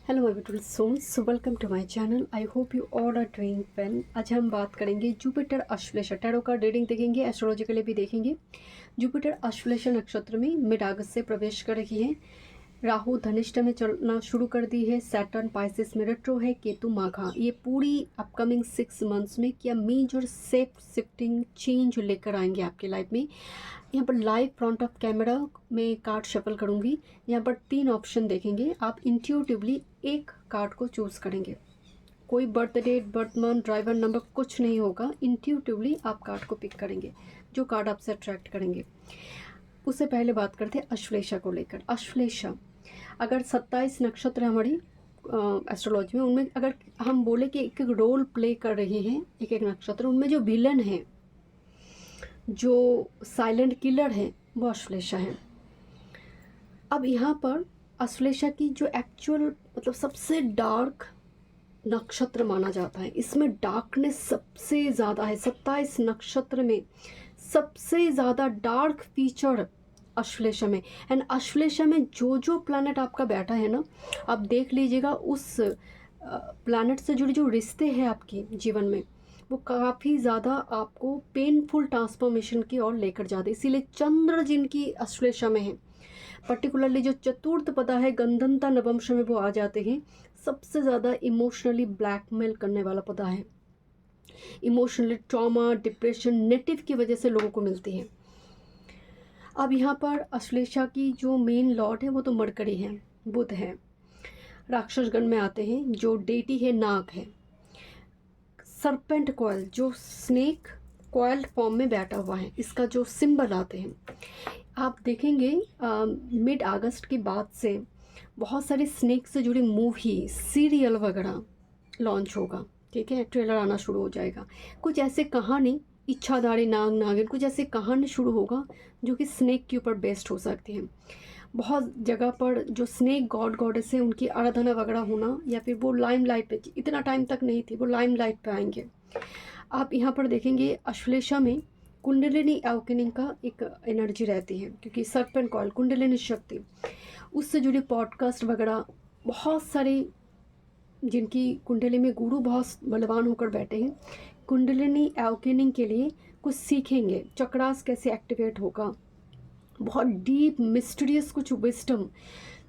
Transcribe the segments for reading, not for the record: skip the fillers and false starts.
Hello my beautiful souls, welcome to my channel. I hope you all are doing well. आज हम बात करेंगे Jupiter Ashlesha tarot का reading देखेंगे, एस्ट्रोलॉजिकली भी देखेंगे। जुपिटर अश्लेषा नक्षत्र में मिड अगस्त से प्रवेश कर रही है। राहु धनिष्ठ में चलना शुरू कर दी है। सैटर्न पाइसेस में रेट्रो है। केतु माघा। ये पूरी अपकमिंग 6 मंथ्स में क्या मेजर सेफ शिफ्टिंग चेंज लेकर आएंगे आपकी लाइफ में। यहाँ पर लाइव फ्रंट ऑफ कैमरा में कार्ड शफल करूँगी। यहाँ पर 3 ऑप्शन देखेंगे, आप इंट्यूटिवली एक कार्ड को चूज़ करेंगे। कोई birth date, birth month, driver number कुछ नहीं होगा। इंट्यूटिवली आप कार्ड को पिक करेंगे, जो कार्ड आपसे अट्रैक्ट करेंगे। उससे पहले बात करते हैं अश्लेषा को लेकर। अश्लेषा अगर 27 नक्षत्र हमारी एस्ट्रोलॉजी में, उनमें अगर हम बोले कि एक एक रोल प्ले कर रही हैं एक एक नक्षत्र, उनमें जो विलन है, जो साइलेंट किलर है, वो अश्लेषा है। अब यहाँ पर अश्लेषा की जो एक्चुअल मतलब सबसे डार्क नक्षत्र माना जाता है, इसमें डार्कनेस सबसे ज़्यादा है। 27 नक्षत्र में सबसे ज़्यादा डार्क फीचर अश्लेषा में। एंड अश्लेषा में जो जो प्लैनेट आपका बैठा है ना, आप देख लीजिएगा उस प्लैनेट से जुड़े जो रिश्ते हैं आपके जीवन में, वो काफ़ी ज़्यादा आपको पेनफुल ट्रांसफॉर्मेशन की ओर लेकर जाते। इसीलिए चंद्र जिनकी अश्लेषा में है, पर्टिकुलरली जो चतुर्थ पदा है गंधंता नवंश में, वो आ जाते हैं। सबसे ज़्यादा इमोशनली ब्लैकमेल करने वाला पदा है। इमोशनली ट्रॉमा, डिप्रेशन नेगेटिव की वजह से लोगों को मिलती है। अब यहाँ पर अश्लेषा की जो मेन लॉर्ड है वो तो मरकरी है, बुध है। राक्षस गण में आते हैं। जो डेटी है, नाग है। सरपेंट कॉयल, जो स्नेक कॉयल फॉर्म में बैठा हुआ है, इसका जो सिंबल आते हैं, आप देखेंगे मिड अगस्त के बाद से बहुत सारे स्नेक से जुड़ी मूवी, सीरियल वगैरह लॉन्च होगा। ठीक है, ट्रेलर आना शुरू हो जाएगा। कुछ ऐसे कहानी, इच्छाधारी नाग नागिन, कुछ ऐसे कहानी शुरू होगा जो कि स्नेक के ऊपर बेस्ड हो सकती है। बहुत जगह पर जो स्नेक गॉड गॉडेस है, उनकी आराधना वगैरह होना, या फिर वो लाइमलाइट पे, इतना टाइम तक नहीं थी, वो लाइमलाइट पे आएंगे। आप यहाँ पर देखेंगे अश्लेषा में कुंडलिनी अवेकनिंग का एक एनर्जी रहती है, क्योंकि सर्पेंट कॉइल कुंडलिनी शक्ति, उससे जुड़ी पॉडकास्ट वगैरह बहुत सारे, जिनकी कुंडली में गुरु बहुत बलवान होकर बैठे हैं, कुंडलिनी अवेकनिंग के लिए कुछ सीखेंगे। चक्रास कैसे एक्टिवेट होगा, बहुत डीप मिस्टीरियस कुछ विस्डम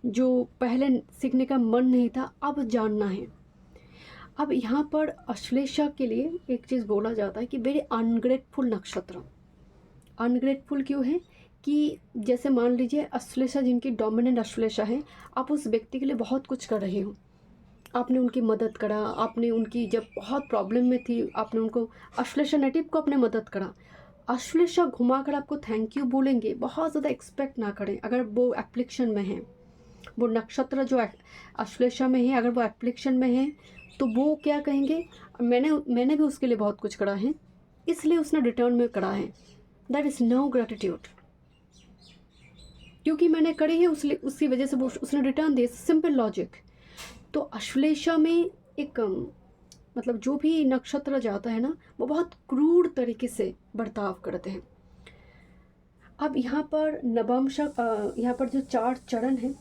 जो पहले सीखने का मन नहीं था, अब जानना है। अब यहाँ पर अश्लेषा के लिए एक चीज़ बोला जाता है कि वेरी अनग्रेटफुल नक्षत्र। अनग्रेटफुल क्यों है कि जैसे मान लीजिए अश्लेषा जिनकी डोमिनेंट अश्लेषा है, आप उस व्यक्ति के लिए बहुत कुछ कर रहे हो। आपने उनकी मदद करा, आपने उनकी जब बहुत प्रॉब्लम में थी, आपने उनको, अश्लेषा नेटिव को आपने मदद करा। अश्लेषा घुमाकर आपको थैंक यू बोलेंगे। बहुत ज़्यादा एक्सपेक्ट ना करें। अगर वो एप्लिकेशन में है, वो नक्षत्र जो अश्लेषा में है, अगर वो एप्लिकेशन में है, तो वो क्या कहेंगे, मैंने भी उसके लिए बहुत कुछ करा है, इसलिए उसने रिटर्न में करा है। दैट इज़ नो ग्रेटिट्यूड, क्योंकि मैंने करी है उसकी वजह से वो उसने रिटर्न दिया। Simple logic. तो अश्लेषा में एक मतलब जो भी नक्षत्र जाता है ना, वो बहुत क्रूर तरीके से बर्ताव करते हैं। अब यहाँ पर नवंश, यहाँ पर जो 4 चरण हैं,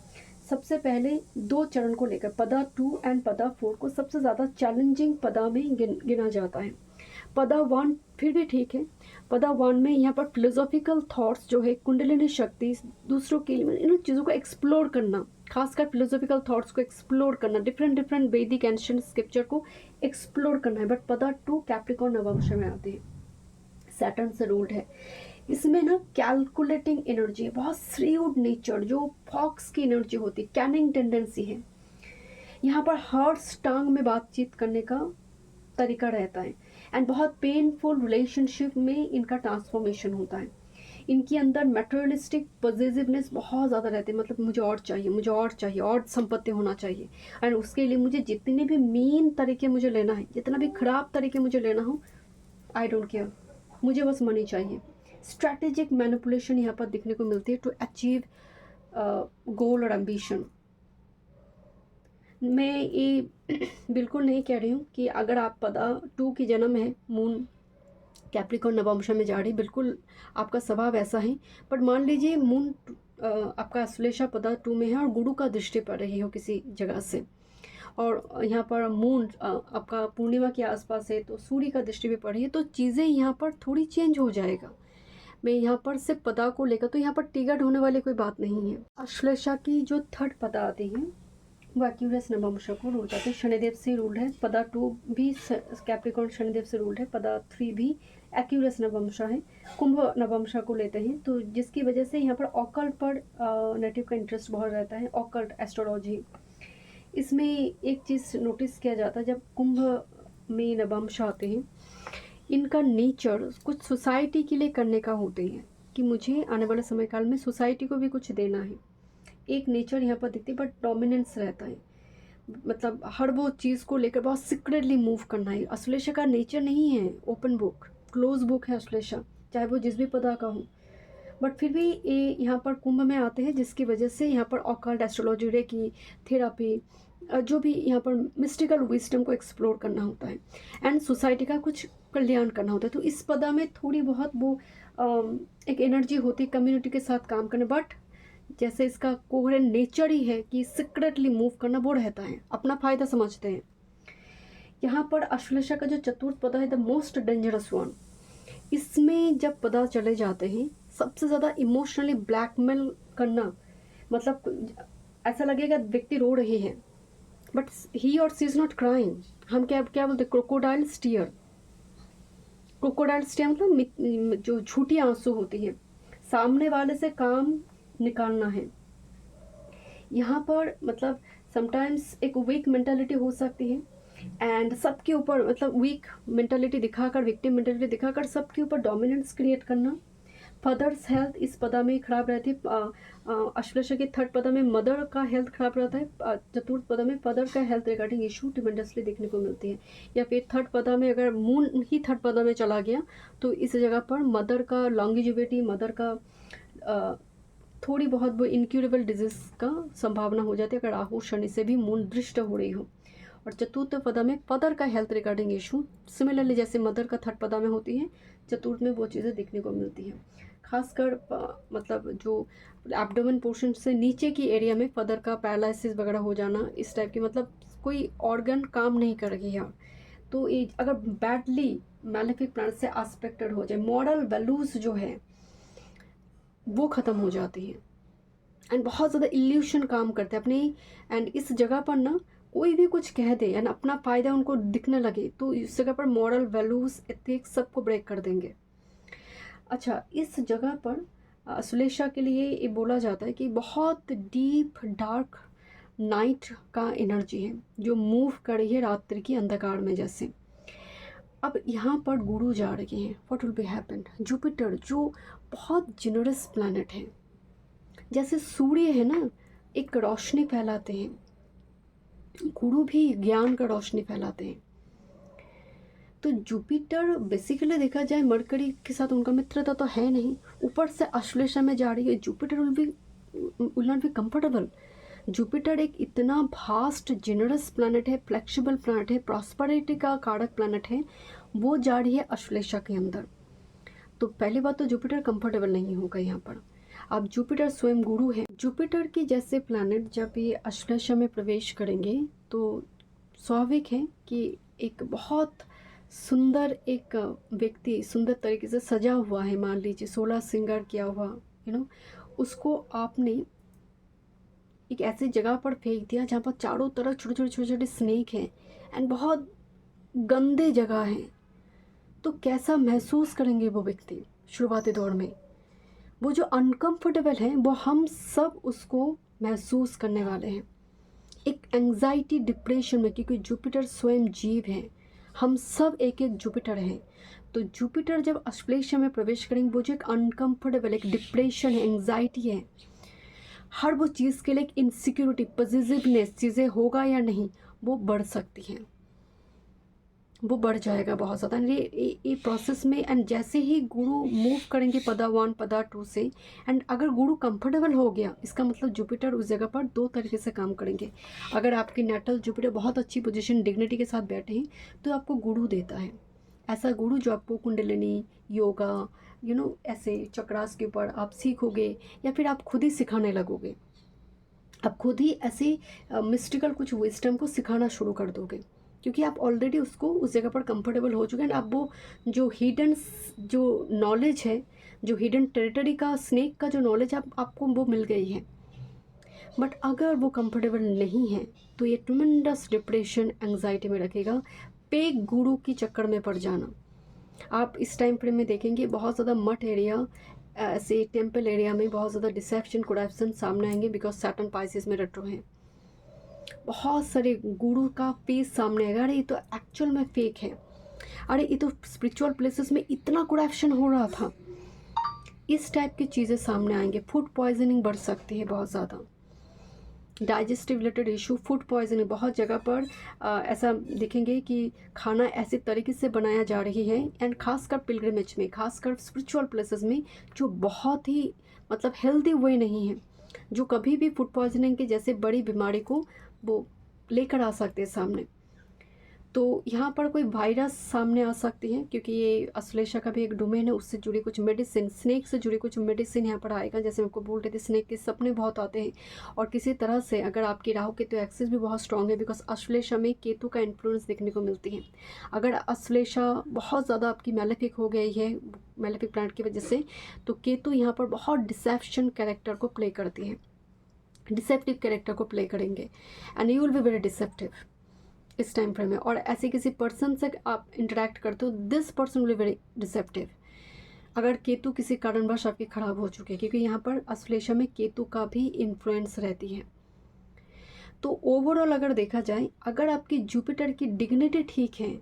सबसे पहले 2 चरण को लेकर पदा 2 एंड पदा 4 को सबसे ज़्यादा चैलेंजिंग पदा में गिना जाता है। पदा 1 फिर भी ठीक है। पदा 1 में यहाँ पर फिलोसॉफिकल थॉट्स जो है, कुंडलिनी शक्ति, दूसरों के लिए इन चीज़ों को एक्सप्लोर करना, खासकर फिलोसॉफिकल थॉट्स को एक्सप्लोर करना, डिफरेंट वैदिक एंशिएंट स्क्रिप्चर को एक्सप्लोर करना है। बट पदा 2 कैप्रिकॉर्न नवंश में आते हैं, सैटर्न से रूल्ड है। इसमें ना कैलकुलेटिंग एनर्जी, बहुत श्रीउड नेचर, जो फॉक्स की एनर्जी होती है, कैनिंग टेंडेंसी है। यहाँ पर हॉर्स टांग में बातचीत करने का तरीका रहता है। एंड बहुत पेनफुल रिलेशनशिप में इनका ट्रांसफॉर्मेशन होता है। इनके अंदर मटेरियलिस्टिक पॉजिटिवनेस बहुत ज़्यादा रहती है। मतलब मुझे और चाहिए, मुझे और चाहिए, और संपत्ति होना चाहिए। एंड उसके लिए मुझे जितने भी मीन तरीके मुझे लेना है, जितना भी खराब तरीके मुझे लेना हो, आई डोंट केयर, मुझे बस मनी चाहिए। स्ट्रैटेजिक मैनिपुलेशन यहाँ पर दिखने को मिलती है टू अचीव गोल और एम्बिशन। मैं ये बिल्कुल नहीं कह रही हूँ कि अगर आप पदा 2 की जन्म है, मून कैप्रिकॉर्न नवंश में जा रही, बिल्कुल आपका स्वभाव ऐसा है। बट मान लीजिए मून आपका अश्लेषा पदा 2 में है और गुरु का दृष्टि पड़ रही हो किसी जगह से, और यहाँ पर मून आपका पूर्णिमा के आसपास है, तो सूर्य का दृष्टि भी पड़ रही है, तो चीज़ें यहाँ पर थोड़ी चेंज हो जाएगा। मैं यहाँ पर सिर्फ पदा को लेकर, तो यहाँ पर टिगर्ड होने वाली कोई बात नहीं है। अश्लेषा की जो थर्ड पदा आती है वो एक्यूरस नवंशा को रूल करते हैं, शनिदेव से रूल्ड है। पदा 2 भी कैप्रिकॉर्न शनिदेव से रूल्ड है। पदा 3 भी एक्यूरस नवंशा है, कुंभ नवंशा को लेते हैं, तो जिसकी वजह से यहाँ पर ऑकल्ट पर नेटिव का इंटरेस्ट बहुत रहता है, ऑकल्ट एस्ट्रोलॉजी। इसमें एक चीज़ नोटिस किया जाता है, जब कुंभ में नवंशा आते हैं, इनका नेचर कुछ सोसाइटी के लिए करने का होते हैं कि मुझे आने वाले समय काल में सोसाइटी को भी कुछ देना है। एक नेचर यहाँ पर दिखती है, बट डोमिनेंस रहता है, मतलब हर वो चीज़ को लेकर बहुत सीक्रेटली मूव करना है। अश्लेषा का नेचर नहीं है ओपन बुक, क्लोज बुक है अश्लेषा, चाहे वो जिस भी पदा का हो, बट फिर भी ये यहाँ पर कुंभ में आते हैं, जिसकी वजह से यहाँ पर ऑकल्ट एस्ट्रोलॉजी, रेकी, थेरापी, जो भी यहाँ पर मिस्टिकल विजडम को एक्सप्लोर करना होता है एंड सोसाइटी का कुछ कल्याण करना होता है। तो इस पदा में थोड़ी बहुत वो एक एनर्जी होती है कम्युनिटी के साथ काम करने, बट जैसे इसका कोहेरेंट नेचर ही है कि सीक्रेटली मूव करना, वो रहता है, अपना फायदा समझते हैं। यहाँ पर अश्लेषा का जो चतुर्थ पदा है, द मोस्ट डेंजरस वन, इसमें जब पदा चले जाते हैं, सबसे ज़्यादा इमोशनली ब्लैकमेल करना, मतलब ऐसा लगेगा व्यक्ति रो रही है, बट ही और सी इज़ नॉट क्राइंग। हम क्या क्या बोलते हैं, क्रोकोडाइल स्टीयर। क्रोकोडाइल स्टीयर मतलब जो झूठी आंसू होती है, सामने वाले से काम निकालना है। यहाँ पर मतलब समटाइम्स एक वीक मेंटालिटी हो सकती है एंड सबके ऊपर, मतलब वीक मेंटालिटी दिखाकर, विक्टिम मेंटालिटी दिखाकर सबके ऊपर डोमिनेंस क्रिएट करना। फादर्स हेल्थ इस पदा में खराब रहती है। अश्लेषा के थर्ड पदा में मदर का हेल्थ खराब रहता है। चतुर्थ पदा में फादर का हेल्थ रिगार्डिंग इशू ट्रिमेंडसली देखने को मिलती है। या फिर थर्ड पदा में अगर मून ही थर्ड पदा में चला गया, तो इस जगह पर मदर का लॉन्गिविटी, मदर का थोड़ी बहुत वो इनक्यूरेबल डिजीज का संभावना हो जाती है, अगर राहु शनि से भी मून दृष्ट हो रही हो। और चतुर्थ पदा में फादर का हेल्थ रिगार्डिंग इशू, सिमिलरली जैसे मदर का थर्ड पदा में होती है, चतुर्थ में वो चीज़ें देखने को मिलती हैं। खासकर मतलब जो एब्डोमेन पोर्शन से नीचे की एरिया में फादर का पैरालिसिस वगैरह हो जाना, इस टाइप की, मतलब कोई ऑर्गन काम नहीं करेगी यहाँ। तो ये अगर बैडली मैलेफिक प्लैनेट से एस्पेक्टेड हो जाए, मॉरल वैल्यूज़ जो है वो ख़त्म हो जाती है एंड बहुत ज़्यादा इल्यूशन काम करते हैं अपनी। एंड इस जगह पर ना कोई भी कुछ कह दे एंड अपना फ़ायदा उनको दिखने लगे, तो इस जगह पर मॉरल वैल्यूज़ एथिक्स सबको ब्रेक कर देंगे। अच्छा, इस जगह पर अश्लेषा के लिए ये बोला जाता है कि बहुत डीप डार्क नाइट का एनर्जी है जो मूव कर रही है रात्रि की अंधकार में जैसे। अब यहाँ पर गुरु जा रहे हैं, what will be happen. Jupiter जो बहुत जनरस प्लैनेट है, जैसे सूर्य है ना, एक रोशनी फैलाते हैं, गुरु भी ज्ञान का रोशनी फैलाते हैं। तो जुपिटर बेसिकली देखा जाए मरकरी के साथ उनका मित्रता तो है नहीं, ऊपर से अश्लेषा में जा रही है। Jupiter will not be comfortable. Jupiter एक इतना भास्ट जेनरस प्लैनेट है, फ्लेक्सिबल प्लैनेट है, प्रॉस्पेरिटी का कारक प्लैनेट है, वो जा रही है अश्लेषा के अंदर। तो पहली बात तो जुपिटर कंफर्टेबल नहीं होगा यहाँ पर। अब जुपिटर स्वयं गुरु है। जुपिटर की जैसे प्लैनेट जब ये अश्लेषा में प्रवेश करेंगे, तो स्वाभाविक है कि एक बहुत सुंदर एक व्यक्ति सुंदर तरीके से सजा हुआ है, मान लीजिए 16 श्रृंगार किया हुआ, उसको आपने एक ऐसी जगह पर फेंक दिया जहाँ पर चारों तरफ छोटे छोटे छोटे छोटे स्नेक हैं एंड बहुत गंदे जगह हैं, तो कैसा महसूस करेंगे वो व्यक्ति शुरुआती दौर में। वो जो अनकंफर्टेबल है वो हम सब उसको महसूस करने वाले हैं, एक एंजाइटी डिप्रेशन में, क्योंकि जुपिटर स्वयं जीव है, हम सब एक एक जुपिटर हैं। तो जुपिटर जब अश्लेषा में प्रवेश करेंगे, वो जो एक अनकंफर्टेबल, एक डिप्रेशन है, एंजाइटी है, हर वो चीज़ के लिए एक इनसिक्योरिटी, पॉजिटिवनेस, चीज़ें होगा या नहीं, वो बढ़ सकती हैं, वो बढ़ जाएगा बहुत ज़्यादा ये प्रोसेस में। एंड जैसे ही गुरु मूव करेंगे पदा 1 पदा 2 से, एंड अगर गुरु कंफर्टेबल हो गया, इसका मतलब जुपिटर उस जगह पर दो तरीके से काम करेंगे। अगर आपके नेटल जुपिटर बहुत अच्छी पोजीशन डिग्निटी के साथ बैठे हैं, तो आपको गुरु देता है, ऐसा गुरु जो आपको कुंडलिनी, योगा, ऐसे चक्रास के ऊपर आप सीखोगे या फिर आप खुद ही सिखाने लगोगे। आप खुद ही ऐसे मिस्टिकल कुछ विस्डम को सिखाना शुरू कर दोगे, क्योंकि आप ऑलरेडी उसको उस जगह पर कंफर्टेबल हो चुके हैं। आप वो जो हिडन जो नॉलेज है, जो हिडन टेरिटरी का स्नेक का जो नॉलेज आपको वो मिल गई है। बट अगर वो कंफर्टेबल नहीं है तो ये ट्रिमेंडस डिप्रेशन एंग्जाइटी में रखेगा। पेग गुरु की चक्कर में पड़ जाना। आप इस टाइम फ्रेम में देखेंगे बहुत ज़्यादा मठ एरिया, ऐसे टेम्पल एरिया में बहुत ज़्यादा डिसेप्शन करप्शन सामने आएंगे, बिकॉज सैटर्न पाइसेस में रेट्रो हैं। बहुत सारे गुरु का फेस सामने आएगा, अरे ये तो एक्चुअल में फेक है, अरे ये तो स्पिरिचुअल प्लेसेस में इतना करप्शन हो रहा था। इस टाइप की चीज़ें सामने आएंगे। फूड पॉइजनिंग बढ़ सकती है बहुत ज़्यादा, digestive related issue, food poisoning. बहुत जगह पर ऐसा देखेंगे कि खाना ऐसे तरीके से बनाया जा रही है, एंड खासकर पिलग्रिमेज में, खासकर स्पिरिचुअल प्लेसेस में, जो बहुत ही मतलब हेल्दी वे नहीं है, जो कभी भी फूड पॉइजनिंग के जैसे बड़ी बीमारी को वो लेकर आ सकते हैं सामने। तो यहाँ पर कोई वायरस सामने आ सकती है, क्योंकि ये अश्लेषा का भी एक डोमेन है, उससे जुड़ी कुछ मेडिसिन, स्नेक से जुड़ी कुछ मेडिसिन यहाँ पर आएगा। जैसे मैं आपको बोल रही थी, स्नेक के सपने बहुत आते हैं, और किसी तरह से अगर आपकी राहु केतु एक्सिस भी बहुत स्ट्रांग है, बिकॉज अश्लेषा में केतु का इन्फ्लुएंस देखने को मिलती है। अगर अश्लेषा बहुत ज़्यादा आपकी मैलेफिक हो गई है, मैलेफिक प्लैनेट की वजह से, तो केतु यहाँ पर बहुत डिसेप्शन कैरेक्टर को प्ले करती है, डिसेप्टिव कैरेक्टर को प्ले करेंगे, and you will be very deceptive इस टाइम फ्रेम में। और ऐसे किसी पर्सन से आप इंटरेक्ट करते हो, this person will be very deceptive, अगर केतु किसी कारणवश आपकी खराब हो चुके हैं, क्योंकि यहाँ पर अश्लेषा में केतु का भी इन्फ्लुएंस रहती है। तो ओवरऑल अगर देखा जाए, अगर आपकी जुपिटर की डिग्निटी ठीक है,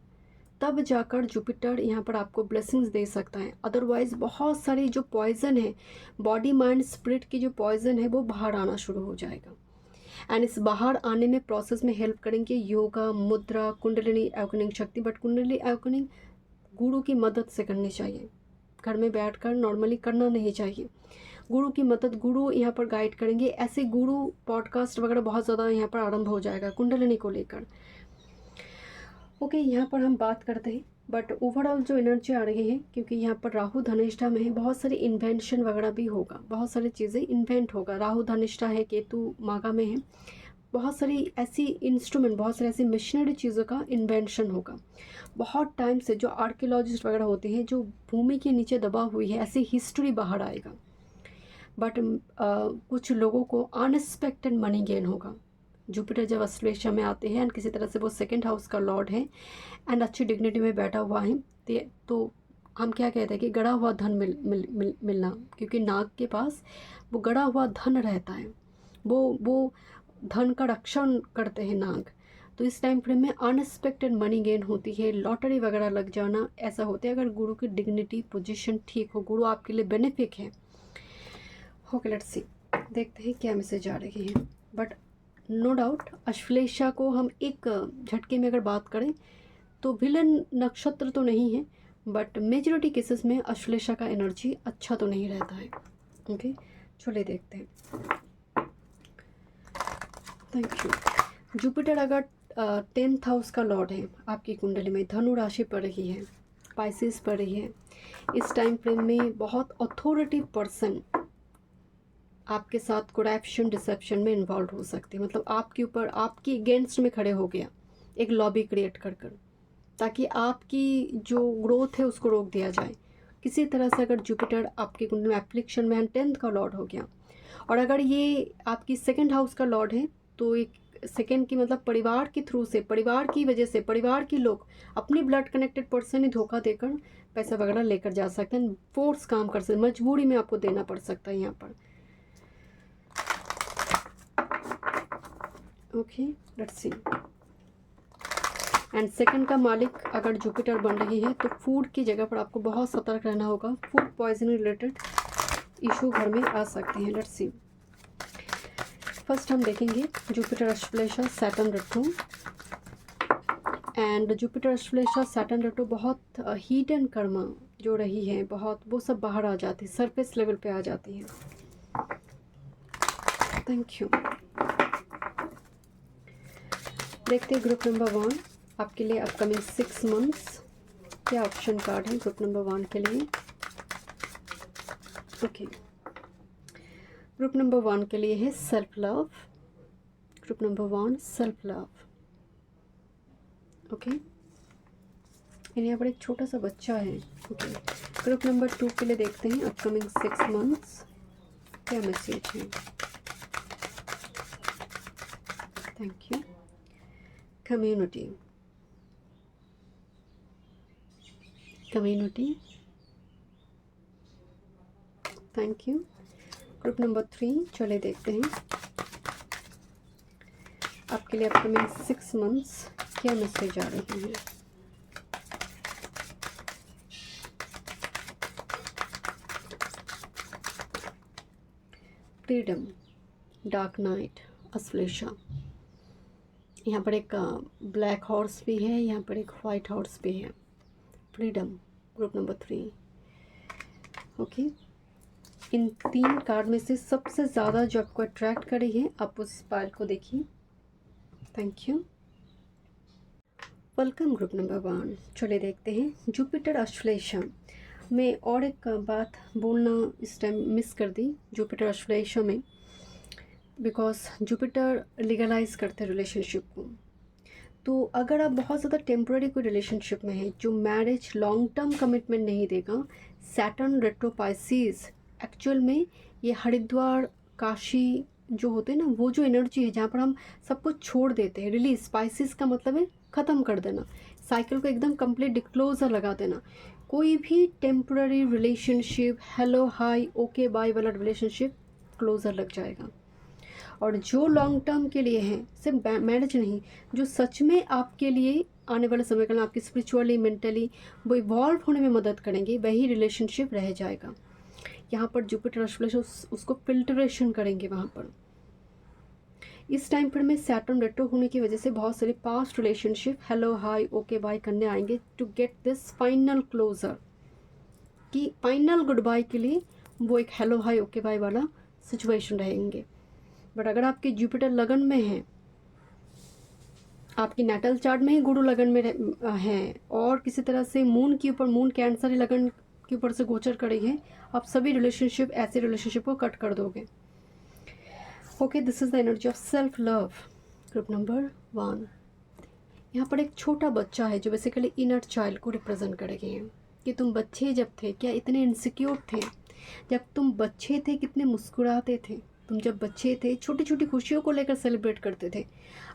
तब जाकर जुपिटर यहाँ पर आपको ब्लेसिंग्स दे सकता है। अदरवाइज बहुत सारी जो पॉइजन है, बॉडी माइंड स्पिरिट की जो पॉइजन है, वो बाहर आना शुरू हो जाएगा। एंड इस बाहर आने में प्रोसेस में हेल्प करेंगे योगा, मुद्रा, कुंडलिनी अवकनिंग शक्ति। बट कुंडलिनी अवकनिंग गुरु की मदद से करनी चाहिए, घर में बैठकर नॉर्मली करना नहीं चाहिए। गुरु की मदद, गुरु यहाँ पर गाइड करेंगे। ऐसे गुरु पॉडकास्ट वगैरह बहुत ज़्यादा यहाँ पर आरंभ हो जाएगा कुंडलिनी को लेकर। ओके, यहाँ पर हम बात करते हैं, बट ओवरऑल जो एनर्जी आ रही है, क्योंकि यहाँ पर राहु धनिष्ठा में है, बहुत सारी इन्वेंशन वगैरह भी होगा, बहुत सारी चीज़ें इन्वेंट होगा। राहु धनिष्ठा है, केतु मागा में है, बहुत सारी ऐसी इंस्ट्रूमेंट, बहुत सारी ऐसी मिशनरी चीज़ों का इन्वेंशन होगा। बहुत टाइम से जो आर्कियोलॉजिस्ट वगैरह होते हैं, जो भूमि के नीचे दबा हुई है, ऐसी हिस्ट्री बाहर आएगा। बट कुछ लोगों को अनएक्सपेक्टेड मनी गेन होगा। जुपिटर जब अश्लेषा में आते हैं, एंड किसी तरह से वो सेकंड हाउस का लॉर्ड है, एंड अच्छी डिग्निटी में बैठा हुआ है, तो हम क्या कहते हैं कि गड़ा हुआ धन मिलना, क्योंकि नाग के पास वो गड़ा हुआ धन रहता है, वो धन का रक्षण करते हैं नाग। तो इस टाइम फ्रेम में अनएक्सपेक्टेड मनी गेन होती है, लॉटरी वगैरह लग जाना ऐसा होता है, अगर गुरु की डिग्निटी पोजीशन ठीक हो, गुरु आपके लिए बेनिफिक है। ओके, लेट्स सी, देखते हैं क्या मैसेज आ रही है। बट नो डाउट अश्लेषा को हम एक झटके में अगर बात करें तो विलन नक्षत्र तो नहीं है, बट मेजॉरिटी केसेस में अश्लेषा का एनर्जी अच्छा तो नहीं रहता है। ओके, चलिए देखते हैं। Thank you. जुपिटर अगर 10th हाउस का लॉर्ड है, आपकी कुंडली में धनु राशि पड़ रही है, पाइसेस पड़ रही है, इस टाइम फ्रेम में बहुत अथॉरिटी पर्सन आपके साथ करप्शन डिसेप्शन में इन्वॉल्व हो सकती है। मतलब आपके ऊपर, आपकी अगेंस्ट में खड़े हो गया, एक लॉबी क्रिएट कर ताकि आपकी जो ग्रोथ है उसको रोक दिया जाए। किसी तरह से अगर जुपिटर आपकी कुंडली में एप्लीकेशन में 10th का लॉर्ड हो गया, और अगर ये आपकी सेकंड हाउस का लॉर्ड है, तो एक सेकंड की मतलब परिवार के थ्रू से, परिवार की वजह से, परिवार के लोग अपनी ब्लड कनेक्टेड पर्सन ही धोखा देकर पैसा वगैरह लेकर जा सकते हैं, फोर्स काम कर सकते हैं, मजबूरी में आपको देना पड़ सकता है यहाँ पर। Okay, let's see. And second का मालिक अगर जुपिटर बन रही है, तो फूड की जगह पर आपको बहुत सतर्क रहना होगा। फूड पॉइजनिंग रिलेटेड इशू घर में आ सकते हैं। लेट्स सी, फर्स्ट हम देखेंगे Jupiter Ashlesha Saturn retro. And Jupiter Ashlesha Saturn retro बहुत हिडन कर्मा जो रही है, बहुत वो सब बाहर आ जाती है, सरफेस लेवल पे आ जाती है। Thank you. देखते हैं ग्रुप नंबर 1 आपके लिए अपकमिंग 6 मंथ्स क्या ऑप्शन कार्ड है ग्रुप नंबर 1 के लिए। ओके, ग्रुप नंबर 1 के लिए है self love, group number 1 self love. Okay, यहाँ पर एक छोटा सा बच्चा है। ओके, ग्रुप नंबर 2 के लिए देखते हैं अपकमिंग 6 मंथ्स क्या मैसेज है। Thank you. Community, community, thank you. Group number 3 चले देखते हैं आपके लिए अपकमिंग 6 मंथ्स क्या मैसेज आ रहे हैं। Freedom, dark night, Ashlesha. यहाँ पर एक ब्लैक हॉर्स भी है, यहाँ पर एक वाइट हॉर्स भी है। Freedom, group number 3। ओके, इन 3 कार्ड में से सबसे ज़्यादा जो आपको अट्रैक्ट करी है आप उस पाइल को देखिए। Thank you. Welcome group number 1। चलिए देखते हैं जुपिटर अश्लेषा में। और एक बात बोलना इस टाइम मिस कर दी जुपिटर अश्लेषा में, बिकॉज जुपिटर लीगलाइज करते हैं रिलेशनशिप को। तो अगर आप बहुत ज़्यादा टेम्पररी कोई रिलेशनशिप में है जो मैरिज लॉन्ग टर्म कमिटमेंट नहीं देगा, सैटर्न रेट्रो पाइसेस एक्चुअल में ये हरिद्वार काशी जो होते हैं ना, वो जो एनर्जी है जहाँ पर हम सब कुछ छोड़ देते हैं, रिलीज। स्पाइसिस का मतलब है ख़त्म कर देना, साइकिल को एकदम कंप्लीट डिक्लोजर लगा देना। कोई भी temporary relationship, hello hi okay bye वाला रिलेशनशिप क्लोजर लग जाएगा। और जो लॉन्ग टर्म के लिए हैं, सिर्फ मैरिज नहीं, जो सच में आपके लिए आने वाले समय के लिए आपकी स्पिरिचुअली मेंटली वो इवॉल्व होने में मदद करेंगे, वही रिलेशनशिप रह जाएगा। यहाँ पर जुपिटर अश्लेषा उसको फिल्ट्रेशन करेंगे वहाँ पर। इस टाइम पर में सैटर्न रेट्रो होने की वजह से बहुत सारे past relationship hello hi okay bye करने आएंगे to get this final closure, कि फाइनल गुड बाय के लिए वो एक हेलो हाई ओके बाय वाला सिचुएशन रहेंगे। बट अगर आपके जुपिटर लगन में है, आपकी नेटल चार्ट में ही गुरु लगन में है, और किसी तरह से मून के ऊपर, मून कैंसर लगन के ऊपर से गोचर करी है, आप सभी रिलेशनशिप, ऐसे रिलेशनशिप को कट कर दोगे। Okay, this is the energy of self love, group number 1। यहाँ पर एक छोटा बच्चा है जो बेसिकली इनर चाइल्ड को रिप्रेजेंट करेगी, कि तुम बच्चे जब थे क्या इतने इनसिक्योर थे, जब तुम बच्चे थे कितने मुस्कुराते थे, तुम जब बच्चे थे छोटी छोटी खुशियों को लेकर सेलिब्रेट करते थे।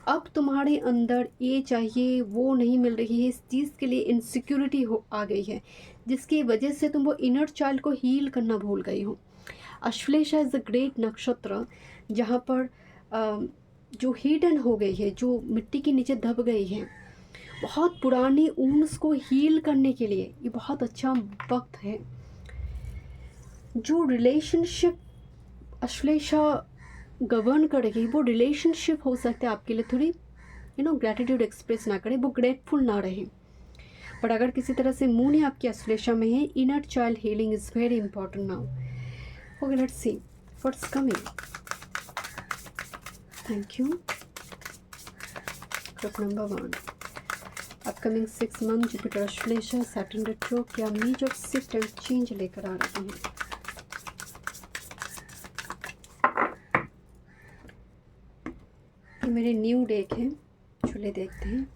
अब तुम्हारे अंदर ये चाहिए वो नहीं मिल रही है, इस चीज़ के लिए इनसिक्योरिटी हो आ गई है, जिसकी वजह से तुम वो इनर चाइल्ड को हील करना भूल गई हो। अश्लेषा इज़ अ ग्रेट नक्षत्र जहाँ पर जो हिडन हो गई है, जो मिट्टी के नीचे दब गई है, बहुत पुरानी ऊन्स को हील करने के लिए ये बहुत अच्छा वक्त है। जो रिलेशनशिप अश्लेषा गवर्न करेगी वो रिलेशनशिप हो सकता है आपके लिए थोड़ी ग्रैटिट्यूड एक्सप्रेस ना करे, वो ग्रेटफुल ना रहे। पर अगर किसी तरह से मून ही आपकी अश्लेषा में है, inner child healing is very important now. Okay, let's see what's coming. Thank you. Group number 1, upcoming 6 month Jupiter Ashlesha Saturn retro क्या मेजर शिफ्ट एंड चेंज लेकर आ रहे हैं। मेरे न्यू डेक है, चलिए देखते हैं।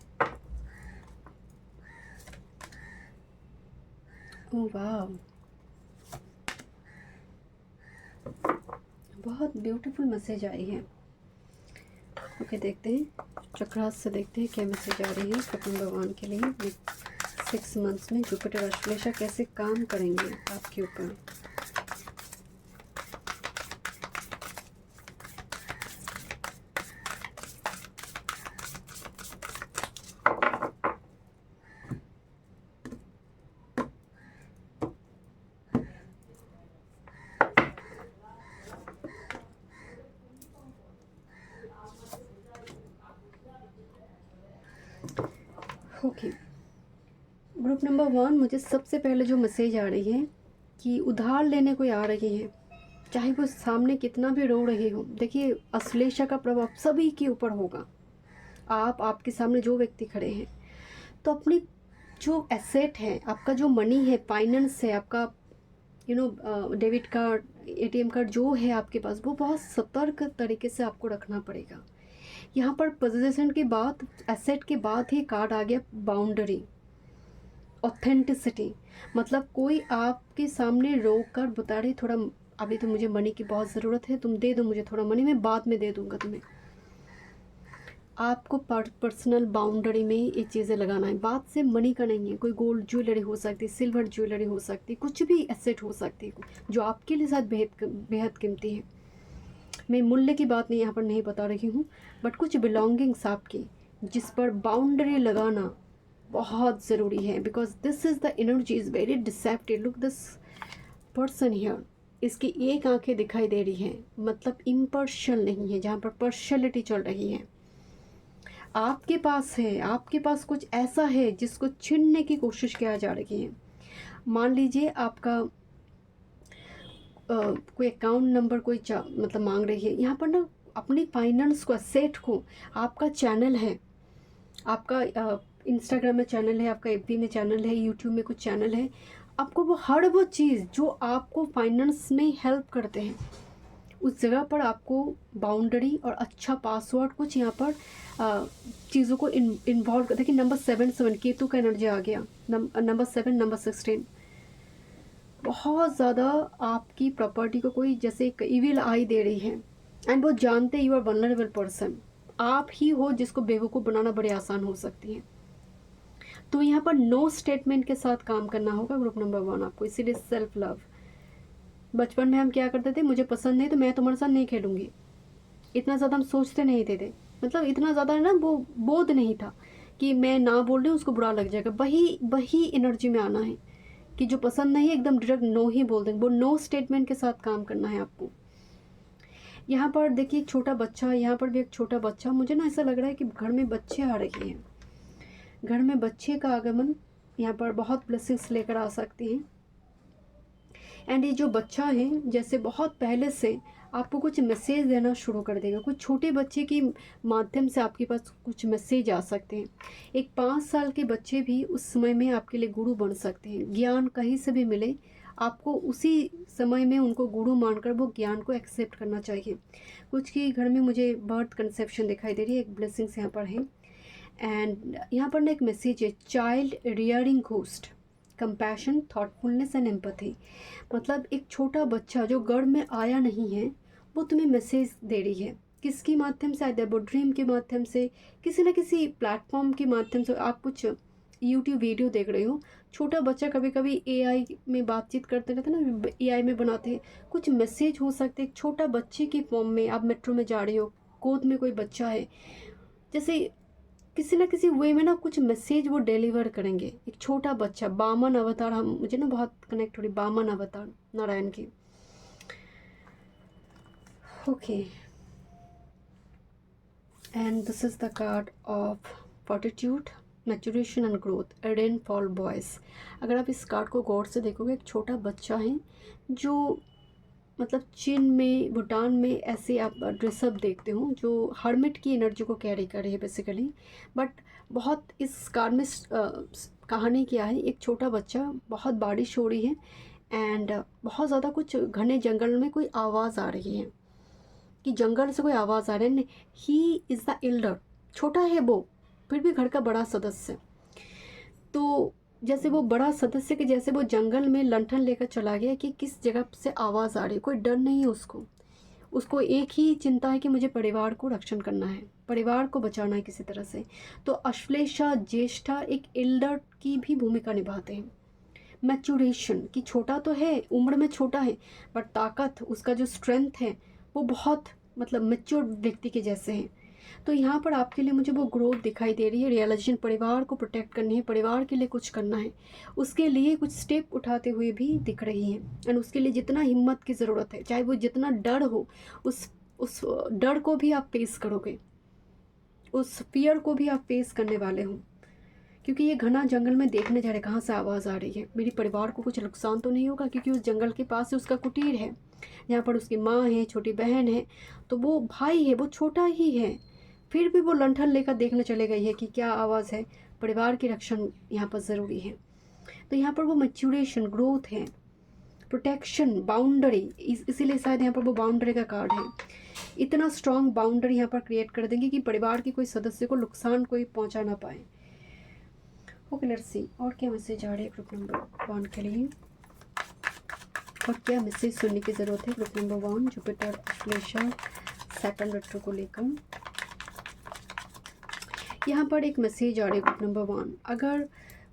ओह वाह, बहुत ब्यूटीफुल मैसेज आई है। ओके, देखते हैं चक्रास से, देखते हैं क्या मैसेज आ रही है ग्रुप नंबर 1 के लिए 6 मंथ्स में। जुपिटर अश्लेषा कैसे काम करेंगे आपके ऊपर। ओके, ग्रुप नंबर 1, मुझे सबसे पहले जो मैसेज आ रही है कि उधार लेने कोई आ रही है, चाहे वो सामने कितना भी रो रहे हो। देखिए, अश्लेषा का प्रभाव सभी के ऊपर होगा। आपके सामने जो व्यक्ति खड़े हैं, तो अपनी जो एसेट है, आपका जो मनी है, फाइनेंस है, आपका डेबिट कार्ड, एटीएम कार्ड जो है आपके पास, वो बहुत सतर्क तरीके से आपको रखना पड़ेगा। यहाँ पर पोजीशन के बाद, एसेट के बाद ही कार्ड आ गया बाउंड्री, ऑथेंटिसिटी। मतलब कोई आपके सामने रोक कर बता रही थोड़ा अभी तो मुझे मनी की बहुत ज़रूरत है, तुम दे दो मुझे थोड़ा मनी, मैं बाद में दे दूँगा तुम्हें। आपको पर्सनल बाउंड्री में ये चीज़ें लगाना है। बात से मनी का नहीं है, कोई गोल्ड ज्वेलरी हो सकती है, सिल्वर ज्वेलरी हो सकती है, कुछ भी एसेट हो सकती है जो आपके लिए शायद बेहद कीमती है। मैं मूल्य की बात नहीं यहाँ पर नहीं बता रही हूँ, बट कुछ बिलोंगिंग्स आपकी जिस पर बाउंड्री लगाना बहुत ज़रूरी है, because this is the energy is very deceptive. Look this person here, इसकी एक आंखें दिखाई दे रही हैं, मतलब इम्पर्शियल नहीं है, जहाँ पर पर्शियलिटी चल रही है। आपके पास है, आपके पास कुछ ऐसा है जिसको छीनने की कोशिश किया जा रही है। मान लीजिए आपका कोई अकाउंट नंबर कोई मतलब मांग रही है। यहाँ पर ना अपनी फाइनेंस को, एसेट को, आपका चैनल है, आपका इंस्टाग्राम में चैनल है, आपका एफबी में चैनल है, यूट्यूब में कुछ चैनल है, आपको वो हर वो चीज़ जो आपको फाइनेंस में हेल्प करते हैं उस जगह पर आपको बाउंड्री और अच्छा पासवर्ड कुछ यहाँ पर चीज़ों को इन्वॉल्व। देखिए नंबर 7 केतु का एनर्जी आ गया, नंबर 7, नंबर 16। बहुत ज़्यादा आपकी प्रॉपर्टी को कोई जैसे एक इविल आई दे रही है, एंड वो जानते यू आर वल्नरेबल पर्सन। आप ही हो जिसको बेवकूफ़ बनाना बड़े आसान हो सकती है। तो यहाँ पर नो स्टेटमेंट के साथ काम करना होगा ग्रुप नंबर 1 आपको। इसीलिए सेल्फ लव। बचपन में हम क्या करते थे, मुझे पसंद नहीं तो मैं तुम्हारे साथ नहीं खेलूँगी, इतना ज़्यादा हम सोचते नहीं थे। मतलब इतना ज़्यादा ना वो बोध नहीं था कि मैं ना बोल रही हूँ उसको बुरा लग जाएगा। वही एनर्जी में आना है कि जो पसंद नहीं है एकदम डायरेक्ट नो ही बोल देंगे। वो नो स्टेटमेंट के साथ काम करना है आपको। यहाँ पर देखिए छोटा बच्चा, यहाँ पर भी एक छोटा बच्चा, मुझे ना ऐसा लग रहा है कि घर में बच्चे आ रही हैं। घर में बच्चे का आगमन यहाँ पर बहुत ब्लेसिंग्स लेकर आ सकती हैं। एंड ये जो बच्चा है जैसे बहुत पहले से आपको कुछ मैसेज देना शुरू कर देगा। कुछ छोटे बच्चे की माध्यम से आपके पास कुछ मैसेज आ सकते हैं। एक 5 साल के बच्चे भी उस समय में आपके लिए गुरु बन सकते हैं। ज्ञान कहीं से भी मिले, आपको उसी समय में उनको गुरु मानकर वो ज्ञान को एक्सेप्ट करना चाहिए। कुछ की घर में मुझे बर्थ कंसेप्शन दिखाई दे रही है, एक ब्लेसिंग्स यहाँ पर है। एंड यहाँ पर ना एक मैसेज है, child rearing host, compassion, thoughtfulness and empathy. मतलब एक छोटा बच्चा जो गर्भ में आया नहीं है वो तुम्हें मैसेज दे रही है। किसके माध्यम से? आया वो ड्रीम के माध्यम से, किसी न किसी प्लेटफॉर्म के माध्यम से। आप कुछ यूट्यूब वीडियो देख रहे हो, छोटा बच्चा कभी कभी एआई में बातचीत करते रहते ना, एआई में बनाते हैं, कुछ मैसेज हो सकते हैं एक छोटा बच्चे की फॉर्म में। आप मेट्रो में जा रहे हो, गोद में कोई बच्चा है, जैसे किसी ना किसी वे में ना कुछ मैसेज वो डिलीवर करेंगे। एक छोटा बच्चा, बामन अवतार, हम मुझे ना बहुत कनेक्ट हो रही बामन अवतार नारायण की। Okay, and this is the card of fortitude, maturation and growth, rainfall boys. अगर आप इस कार्ड को गौर से देखोगे, एक छोटा बच्चा है जो मतलब चीन में, भूटान में ऐसे आप ड्रेसअप देखते हो जो हर्मिट की एनर्जी को कैरी कर रही है बेसिकली। बट बहुत इस कार्ड में कहानी क्या है, एक छोटा बच्चा, बहुत बारिश हो रही है एंड बहुत ज़्यादा कुछ घने जंगल में कोई आवाज़ आ रही है, कि जंगल से कोई आवाज़ आ रही है। ही इज़ द एल्डर, छोटा है वो, फिर भी घर का बड़ा सदस्य। तो जैसे वो बड़ा सदस्य के जैसे वो जंगल में लंठन लेकर चला गया कि किस जगह से आवाज़ आ रही है। कोई डर नहीं है उसको एक ही चिंता है कि मुझे परिवार को रक्षण करना है, परिवार को बचाना है किसी तरह से। तो अश्लेषा, ज्येष्ठा एक एल्डर की भी भूमिका निभाते हैं। मैच्योरेशन की छोटा तो है, उम्र में छोटा है, बट ताकत, उसका जो स्ट्रेंथ है वो बहुत मतलब मैच्योर व्यक्ति के जैसे हैं। तो यहाँ पर आपके लिए मुझे वो ग्रोथ दिखाई दे रही है, रियलाइजेशन, परिवार को प्रोटेक्ट करनी है, परिवार के लिए कुछ करना है, उसके लिए कुछ स्टेप उठाते हुए भी दिख रही हैं। एंड उसके लिए जितना हिम्मत की ज़रूरत है, चाहे वो जितना डर हो, उस डर को भी आप फेस करोगे, उस फियर को भी आप फेस करने वाले हो। क्योंकि ये घना जंगल में देखने जा रहे कहाँ से आवाज़ आ रही है, मेरी परिवार को कुछ नुकसान तो नहीं होगा, क्योंकि उस जंगल के पास से उसका कुटीर है, यहाँ पर उसकी माँ है, छोटी बहन है, तो वो भाई है, वो छोटा ही है, फिर भी वो लंठन लेकर देखने चले गई है कि क्या आवाज़ है। परिवार की रक्षण यहाँ पर ज़रूरी है। तो यहाँ पर वो मैच्योरेशन, ग्रोथ है, प्रोटेक्शन, बाउंड्री, इसीलिए शायद यहाँ पर वो बाउंड्री का कार्ड है। इतना स्ट्रॉन्ग बाउंड्री यहाँ पर क्रिएट कर देंगे कि परिवार के कोई सदस्य को नुकसान कोई पहुँचा ना पाए। ओके लेट्स सी और क्या मैसेज आ रही है ग्रुप नंबर 1 के लिए, और क्या मैसेज सुनने की ज़रूरत है group number 1 Jupiter Ashlesha second retro को लेकर। यहाँ पर एक मैसेज आ रही है ग्रुप नंबर 1, अगर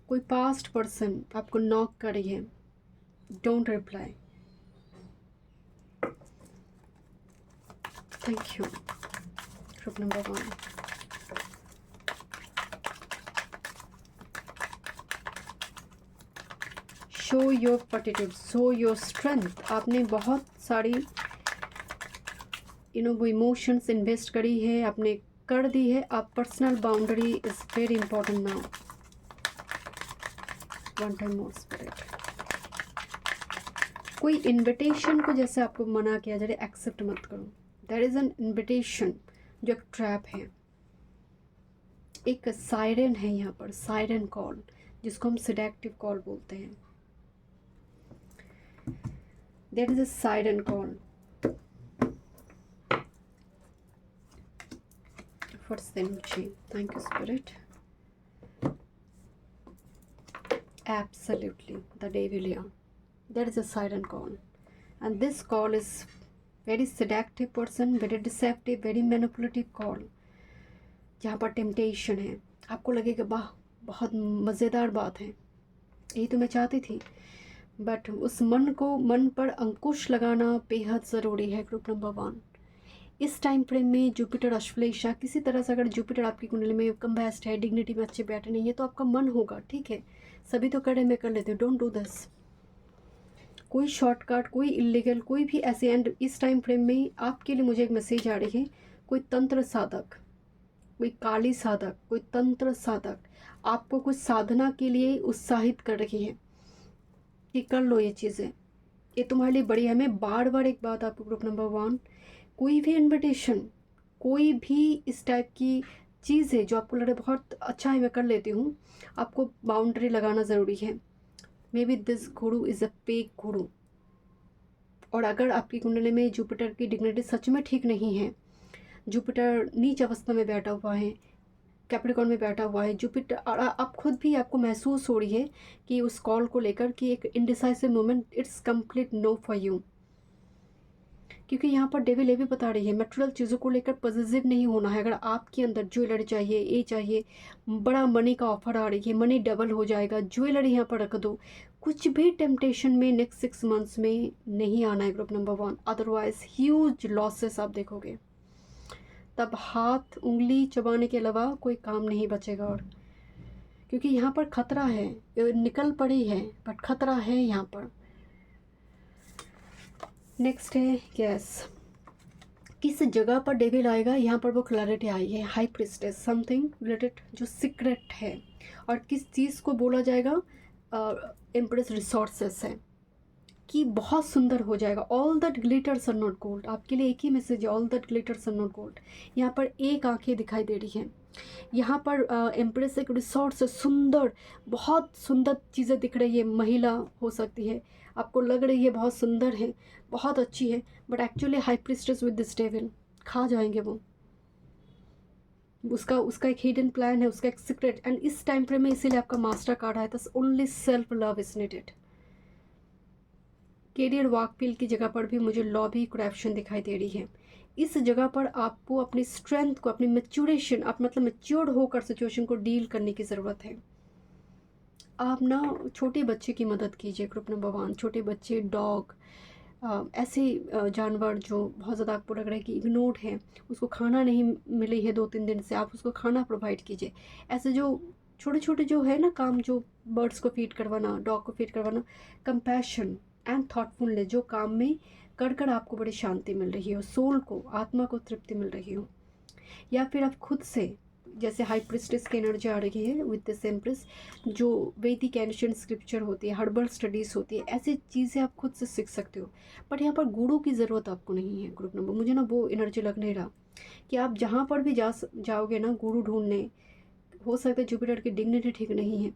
कोई पास्ट पर्सन आपको नॉक कर रही है, don't reply. Thank you group number 1। Show your fortitude, show your strength. आपने बहुत सारी वो इमोशंस इन्वेस्ट करी है, आपने कर दी है। आप personal boundary is very important now. One time more spirit. कोई इनविटेशन को जैसे आपको मना किया जाए, एक्सेप्ट मत करो। देयर इज़ एन इनविटेशन जो एक ट्रैप है, एक सायरन है यहाँ पर, सायरन कॉल, जिसको हम सिडेक्टिव कॉल बोलते हैं। There is a siren call. What's the energy? Thank you, Spirit. Absolutely, the Devilia. There is a siren call, and this call is very seductive person, very deceptive, very manipulative call. जहाँ पर temptation है, आपको लगेगा वाह बहुत मज़ेदार बात है, यही तो मैं चाहती थी, बट उस मन पर अंकुश लगाना बेहद ज़रूरी है ग्रुप नंबर 1। इस टाइम फ्रेम में जुपिटर अश्लेषा किसी तरह से, अगर जुपिटर आपकी कुंडली में कम बेस्ट है, डिग्निटी में अच्छे बैठे नहीं है, तो आपका मन होगा ठीक है सभी तो करे मैं कर लेते हूँ, डोंट डू दिस। कोई शॉर्टकट, कोई इलीगल, कोई भी ऐसे। एंड इस टाइम फ्रेम में आपके लिए मुझे एक मैसेज आ रही है, कोई तंत्र साधक, कोई काली साधक, कोई तंत्र साधक आपको कुछ साधना के लिए उत्साहित कर रही है कि कर लो ये चीज़ें, ये तुम्हारे लिए बढ़िया है। मैं बार बार एक बात आपको ग्रुप नंबर 1, कोई भी इनविटेशन, कोई भी इस टाइप की चीज़ है जो आपको लगे बहुत अच्छा है मैं कर लेती हूँ, आपको बाउंड्री लगाना ज़रूरी है। May be this Guru is a pack गुरु। और अगर आपकी कुंडली में जुपिटर की डिग्निटी सच में ठीक नहीं है, जुपिटर नीच अवस्था में बैठा हुआ है, कैप्रिकॉर्न में बैठा हुआ है जुपिटर, और आप खुद भी आपको महसूस हो रही है कि उस कॉल को लेकर कि एक indecisive moment, it's complete no for you. क्योंकि यहाँ पर डेविल ये भी बता रही है मटेरियल चीज़ों को लेकर पॉजिटिव नहीं होना है। अगर आपके अंदर ज्वेलरी चाहिए, ये चाहिए, बड़ा मनी का ऑफर आ रही है, मनी डबल हो जाएगा, ज्वेलरी यहाँ पर रख दो, कुछ भी टेम्पटेशन में नेक्स्ट 6 मंथ्स में नहीं आना है group number 1, otherwise huge losses आप देखोगे। तब हाथ उंगली चबाने के अलावा कोई काम नहीं बचेगा। और क्योंकि यहाँ पर खतरा है, निकल पड़ी है बट खतरा है यहाँ पर। नेक्स्ट है यस, किस जगह पर डेविल आएगा, यहाँ पर वो क्लैरिटी आई है। हाई प्रिस्टेस, समथिंग रिलेटेड जो सीक्रेट है, और किस चीज़ को बोला जाएगा, एम्प्रेस रिसोर्सेस है कि बहुत सुंदर हो जाएगा। All that glitters are not gold, आपके लिए एक ही मैसेज है, all that glitters are not gold. यहाँ पर एक आंखें दिखाई दे रही हैं, यहाँ पर एम्प्रेस एक रिसोर्स, सुंदर, बहुत सुंदर चीज़ें दिख रही है। महिला हो सकती है, आपको लग रही है बहुत सुंदर है, बहुत अच्छी है, but actually high priestess with this devil खा जाएंगे वो। उसका एक हिडन प्लान है, उसका एक सीक्रेट। एंड इस टाइम फ्रेम में इसीलिए आपका मास्टर कार्ड आया था, only self love is needed. Career work field की जगह पर भी मुझे लॉबी करप्शन दिखाई दे रही है। इस जगह पर आपको अपनी स्ट्रेंथ को, अपनी मैच्योरेशन, आप मतलब मैच्योर्ड होकर सिचुएशन को डील करने की ज़रूरत है। आप ना छोटे बच्चे की मदद कीजिए ग्रुप नंबर 1। छोटे बच्चे, डॉग, ऐसे जानवर जो बहुत ज़्यादा आपको लग रहा है कि इग्नोर्ड है, उसको खाना नहीं मिली है 2-3 दिन से, आप उसको खाना प्रोवाइड कीजिए। ऐसे जो छोटे छोटे जो है ना काम, जो बर्ड्स को फीड करवाना, डॉग को फीड करवाना, कंपैशन एंड थॉटफुलनेस, जो काम में कर कर आपको बड़ी शांति मिल रही हो, सोल को, आत्मा को तृप्ति मिल रही हो। या फिर आप खुद से, जैसे हाई प्रिस्टेस की एनर्जी आ रही है विद दिस एम्प्रेस, जो वैदिक एंशिएंट स्क्रिप्चर होती है, हर्बल स्टडीज़ होती है, ऐसी चीज़ें आप खुद से सीख सकते हो। बट यहाँ पर गुरु की ज़रूरत आपको नहीं है ग्रुप नंबर, मुझे ना वो एनर्जी लग नहीं रहा कि आप जहाँ पर भी जाओगे ना गुरु ढूंढने, हो सकता है जुपिटर की डिग्निटी ठीक नहीं है,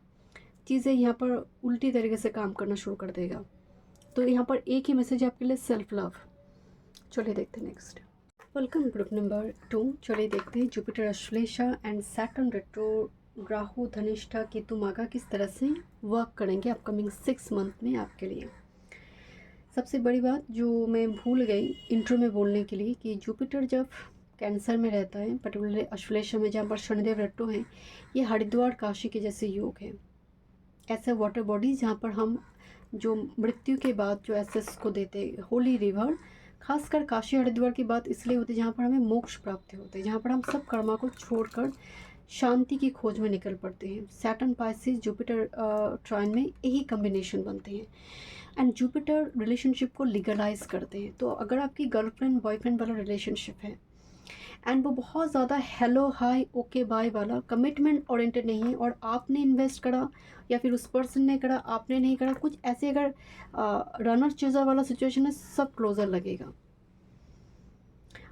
चीज़ें यहाँ पर उल्टी तरीके से काम करना शुरू कर देगा। तो यहाँ पर एक ही मैसेज आपके लिए, सेल्फ लव। चलिए देखते हैं नेक्स्ट। Welcome group number 2। चलिए देखते हैं Jupiter Ashlesha and Saturn retro Rahu Dhanishtha Ketu मागा किस तरह से वर्क करेंगे अपकमिंग 6 मंथ में आपके लिए। सबसे बड़ी बात जो मैं भूल गई इंट्रो में बोलने के लिए कि जुपिटर जब कैंसर में रहता है, पर्टिकुलरली अश्लेषा में जहाँ पर शनिदेव रेट्रो हैं, ये हरिद्वार काशी के जैसे योग है। ऐसा वाटर बॉडी जहाँ पर हम जो मृत्यु के बाद जो एसेस को देते हैं, होली रिवर, खासकर काशी हरिद्वार की बात इसलिए होती है जहाँ पर हमें मोक्ष प्राप्ति होते हैं, जहाँ पर हम सब कर्मा को छोड़कर शांति की खोज में निकल पड़ते हैं। सैटर्न पाइसिस जुपिटर ट्राइन में यही कम्बिनेशन बनते हैं एंड जुपिटर रिलेशनशिप को लीगलाइज करते हैं। तो अगर आपकी गर्लफ्रेंड बॉयफ्रेंड वाला रिलेशनशिप है एंड वो बहुत ज़्यादा हेलो हाय ओके बाय वाला कमिटमेंट ओरिएंटेड नहीं है और आपने इन्वेस्ट करा या फिर उस पर्सन ने करा, आपने नहीं करा, कुछ ऐसे अगर रनर चूज़र वाला सिचुएशन है, सब क्लोजर लगेगा।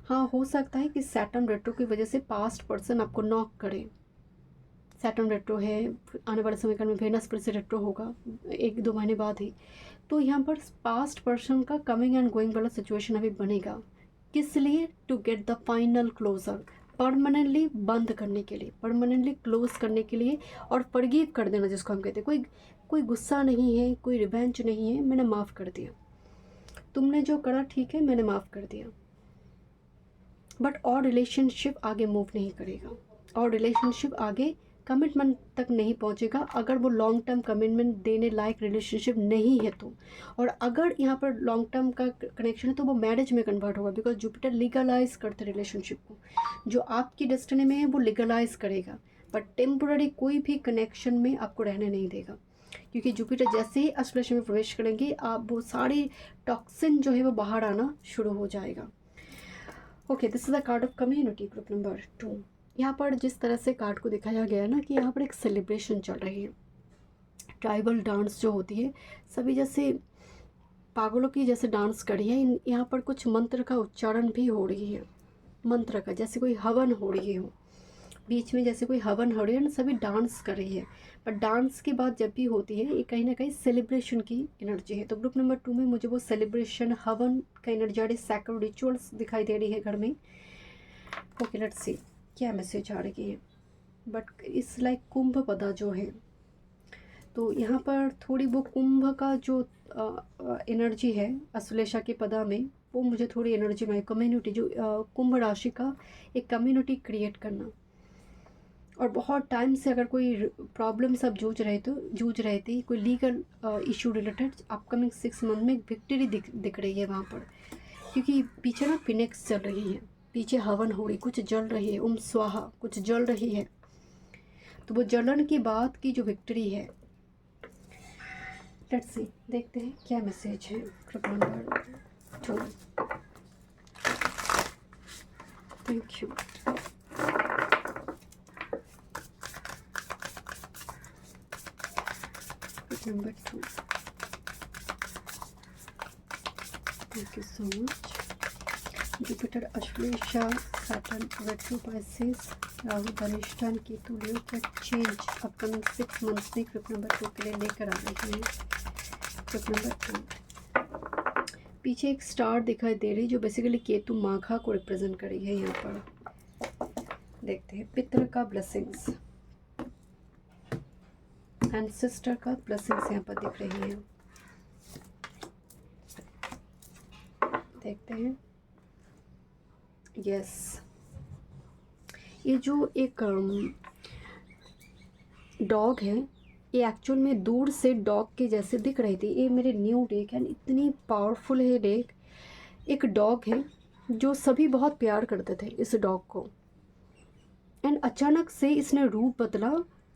हाँ, हो सकता है कि सैटर्न रेट्रो की वजह से पास्ट पर्सन आपको नॉक करे। सैटर्न रेट्रो है, आने वाले समय काल में वेनस पर से रेट्रो होगा 1-2 महीने बाद ही, तो यहाँ पर पास्ट पर्सन का कमिंग एंड गोइंग वाला सिचुएशन अभी बनेगा। किस लिए? To get the final closure, permanently बंद करने के लिए, परमानेंटली क्लोज करने के लिए और फॉरगिव कर देना, जिसको हम कहते हैं कोई गुस्सा नहीं है, कोई रिवेंज नहीं है, मैंने माफ़ कर दिया, तुमने जो करा ठीक है, मैंने माफ़ कर दिया। बट और रिलेशनशिप आगे मूव नहीं करेगा और रिलेशनशिप आगे कमिटमेंट तक नहीं पहुंचेगा अगर वो लॉन्ग टर्म कमिटमेंट देने लायक रिलेशनशिप नहीं है तो। और अगर यहाँ पर लॉन्ग टर्म का कनेक्शन है तो वो मैरिज में कन्वर्ट होगा, बिकॉज जुपिटर लीगलाइज करते रिलेशनशिप को। जो आपकी डेस्टिनी में है वो लीगलाइज करेगा, बट टेम्पोररी कोई भी कनेक्शन में आपको रहने नहीं देगा, क्योंकि जुपिटर जैसे ही अश्लेषा में प्रवेश करेंगे आप वो सारी टॉक्सिन जो है वो बाहर आना शुरू हो जाएगा। Okay, this is the card of community group number 2। यहाँ पर जिस तरह से कार्ड को दिखाया गया है ना कि यहाँ पर एक सेलिब्रेशन चल रही है, ट्राइबल डांस जो होती है, सभी जैसे पागलों की जैसे डांस करी है। यहाँ पर कुछ मंत्र का उच्चारण भी हो रही है, मंत्र का, जैसे कोई हवन हो रही हो, बीच में जैसे कोई हवन हो रही है ना, सभी डांस कर रही है। पर डांस की बात जब भी होती है ये कहीं ना कहीं सेलिब्रेशन की एनर्जी है। तो ग्रुप नंबर 2 में मुझे वो सेलिब्रेशन, हवन का एनर्जेटिक सैक्रेड रिचुअल्स दिखाई दे रही है घर में। ओके, लेट्स सी क्या मैसेज आ रही है। बट इस लाइक कुंभ पदा जो है, तो यहाँ पर थोड़ी वो कुंभ का जो एनर्जी है अश्लेषा के पदा में, वो मुझे थोड़ी एनर्जी में कम्युनिटी जो कुंभ राशि का एक कम्युनिटी क्रिएट करना। और बहुत टाइम से अगर कोई प्रॉब्लम सब जूझ रहे थे कोई legal issue related, upcoming 6 month में विक्ट्री दिख रही है वहाँ पर, क्योंकि पीछे ना फिनिक्स चल रही है, पीछे हवन हो रही, कुछ जल रही है, स्वाहा कुछ जल रही है। तो वो जलन की बात की जो विक्ट्री है, लेट्स सी देखते हैं क्या मैसेज है group number 2। Thank you. Group number 2, thank you so much. Jupiter Ashlesha Saturn retro Pisces Rahu Dhanishtha Ketu Leo क्या चेंज अपकमिंग 6 मंथ्स में ग्रुप नंबर 2 के लिए लेकर आ रही है। ग्रुप नंबर 2 पीछे एक स्टार दिखाई दे रही है जो बेसिकली केतु माघा को रिप्रेजेंट कर रही है। यहाँ पर देखते हैं पितृ का ब्लेसिंग्स एंड सिस्टर का ब्लेसिंग्स यहाँ पर दिख रही है। देखते हैं। यस, ये जो एक डॉग है, ये एक्चुअल में दूर से डॉग के जैसे दिख रही थी। ये मेरे न्यू डेक है, इतनी पावरफुल है डेक। एक डॉग है जो सभी बहुत प्यार करते थे इस डॉग को, एंड अचानक से इसने रूप बदला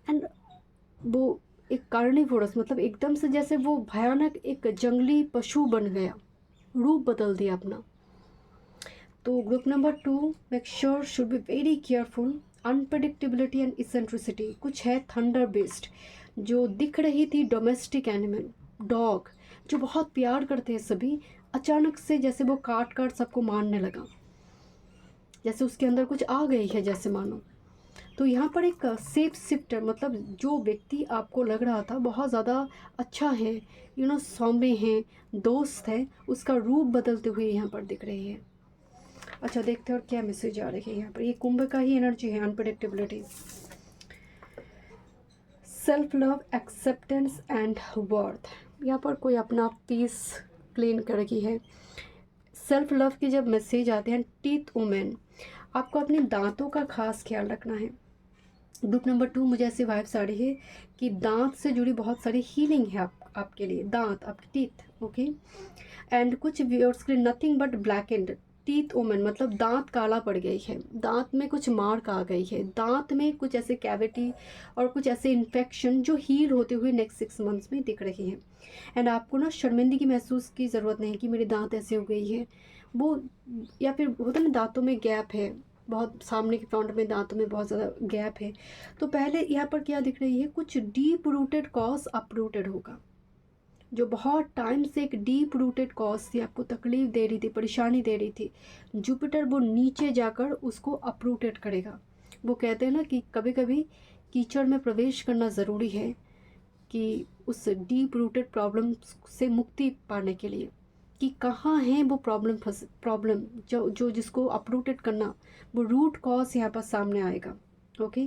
एंड वो एक कार्निवोरस, मतलब एकदम से जैसे वो भयानक एक जंगली पशु बन गया, रूप बदल दिया अपना। तो group number 2 make sure should be very careful. Unpredictability and eccentricity कुछ है थंडर बेस्ड, जो दिख रही थी डोमेस्टिक एनिमल डॉग जो बहुत प्यार करते हैं सभी, अचानक से जैसे वो काट काट सबको मारने लगा, जैसे उसके अंदर कुछ आ गई है जैसे मानो। तो यहाँ पर एक सेफ शिफ्टर, मतलब जो व्यक्ति आपको लग रहा था बहुत ज़्यादा अच्छा है, सौम्य है, दोस्त है, उसका रूप बदलते हुए यहाँ पर दिख रही है। अच्छा, देखते हैं और क्या मैसेज आ रही है यहाँ पर। ये कुंभ का ही एनर्जी है, unpredictability, self love, acceptance and worth. यहाँ पर कोई अपना पीस क्लीन कर रही है। सेल्फ लव की जब मैसेज आते हैं, टीथ वुमेन, आपको अपने दांतों का खास ख्याल रखना है। ग्रुप नंबर 2, मुझे ऐसी वाइब्स आ रही है कि दांत से जुड़ी बहुत सारी हीलिंग है आपके लिए, दांत, आपके टीथ, ओके। एंड कुछ व्यूअर्स के लिए nothing but black and teeth ओमन, मतलब दांत काला पड़ गई है, दांत में कुछ मार्क आ गई है, दांत में कुछ ऐसे कैविटी और कुछ ऐसे इन्फेक्शन जो हील होते हुए नेक्स्ट 6 मंथ्स में दिख रही हैं। एंड आपको ना शर्मिंदगी महसूस की ज़रूरत नहीं कि मेरे दांत ऐसे हो गई है वो, या फिर होता ना दांतों में गैप है, बहुत सामने के फ्रंट में दांतों में बहुत ज़्यादा गैप है। तो पहले यहाँ पर क्या दिख रही है, कुछ डीप रूटेड कॉज अपरूटेड होगा, जो बहुत टाइम से एक डीप रूटेड कॉज थी, आपको तकलीफ दे रही थी, परेशानी दे रही थी, जुपिटर वो नीचे जाकर उसको अपरूटेड करेगा। वो कहते हैं ना कि कभी कभी कीचड़ में प्रवेश करना ज़रूरी है कि उस डीप रूटेड प्रॉब्लम से मुक्ति पाने के लिए, कि कहाँ है वो प्रॉब्लम जो जिसको अपरूटेड करना, वो रूट कॉज यहाँ पर सामने आएगा, ओके।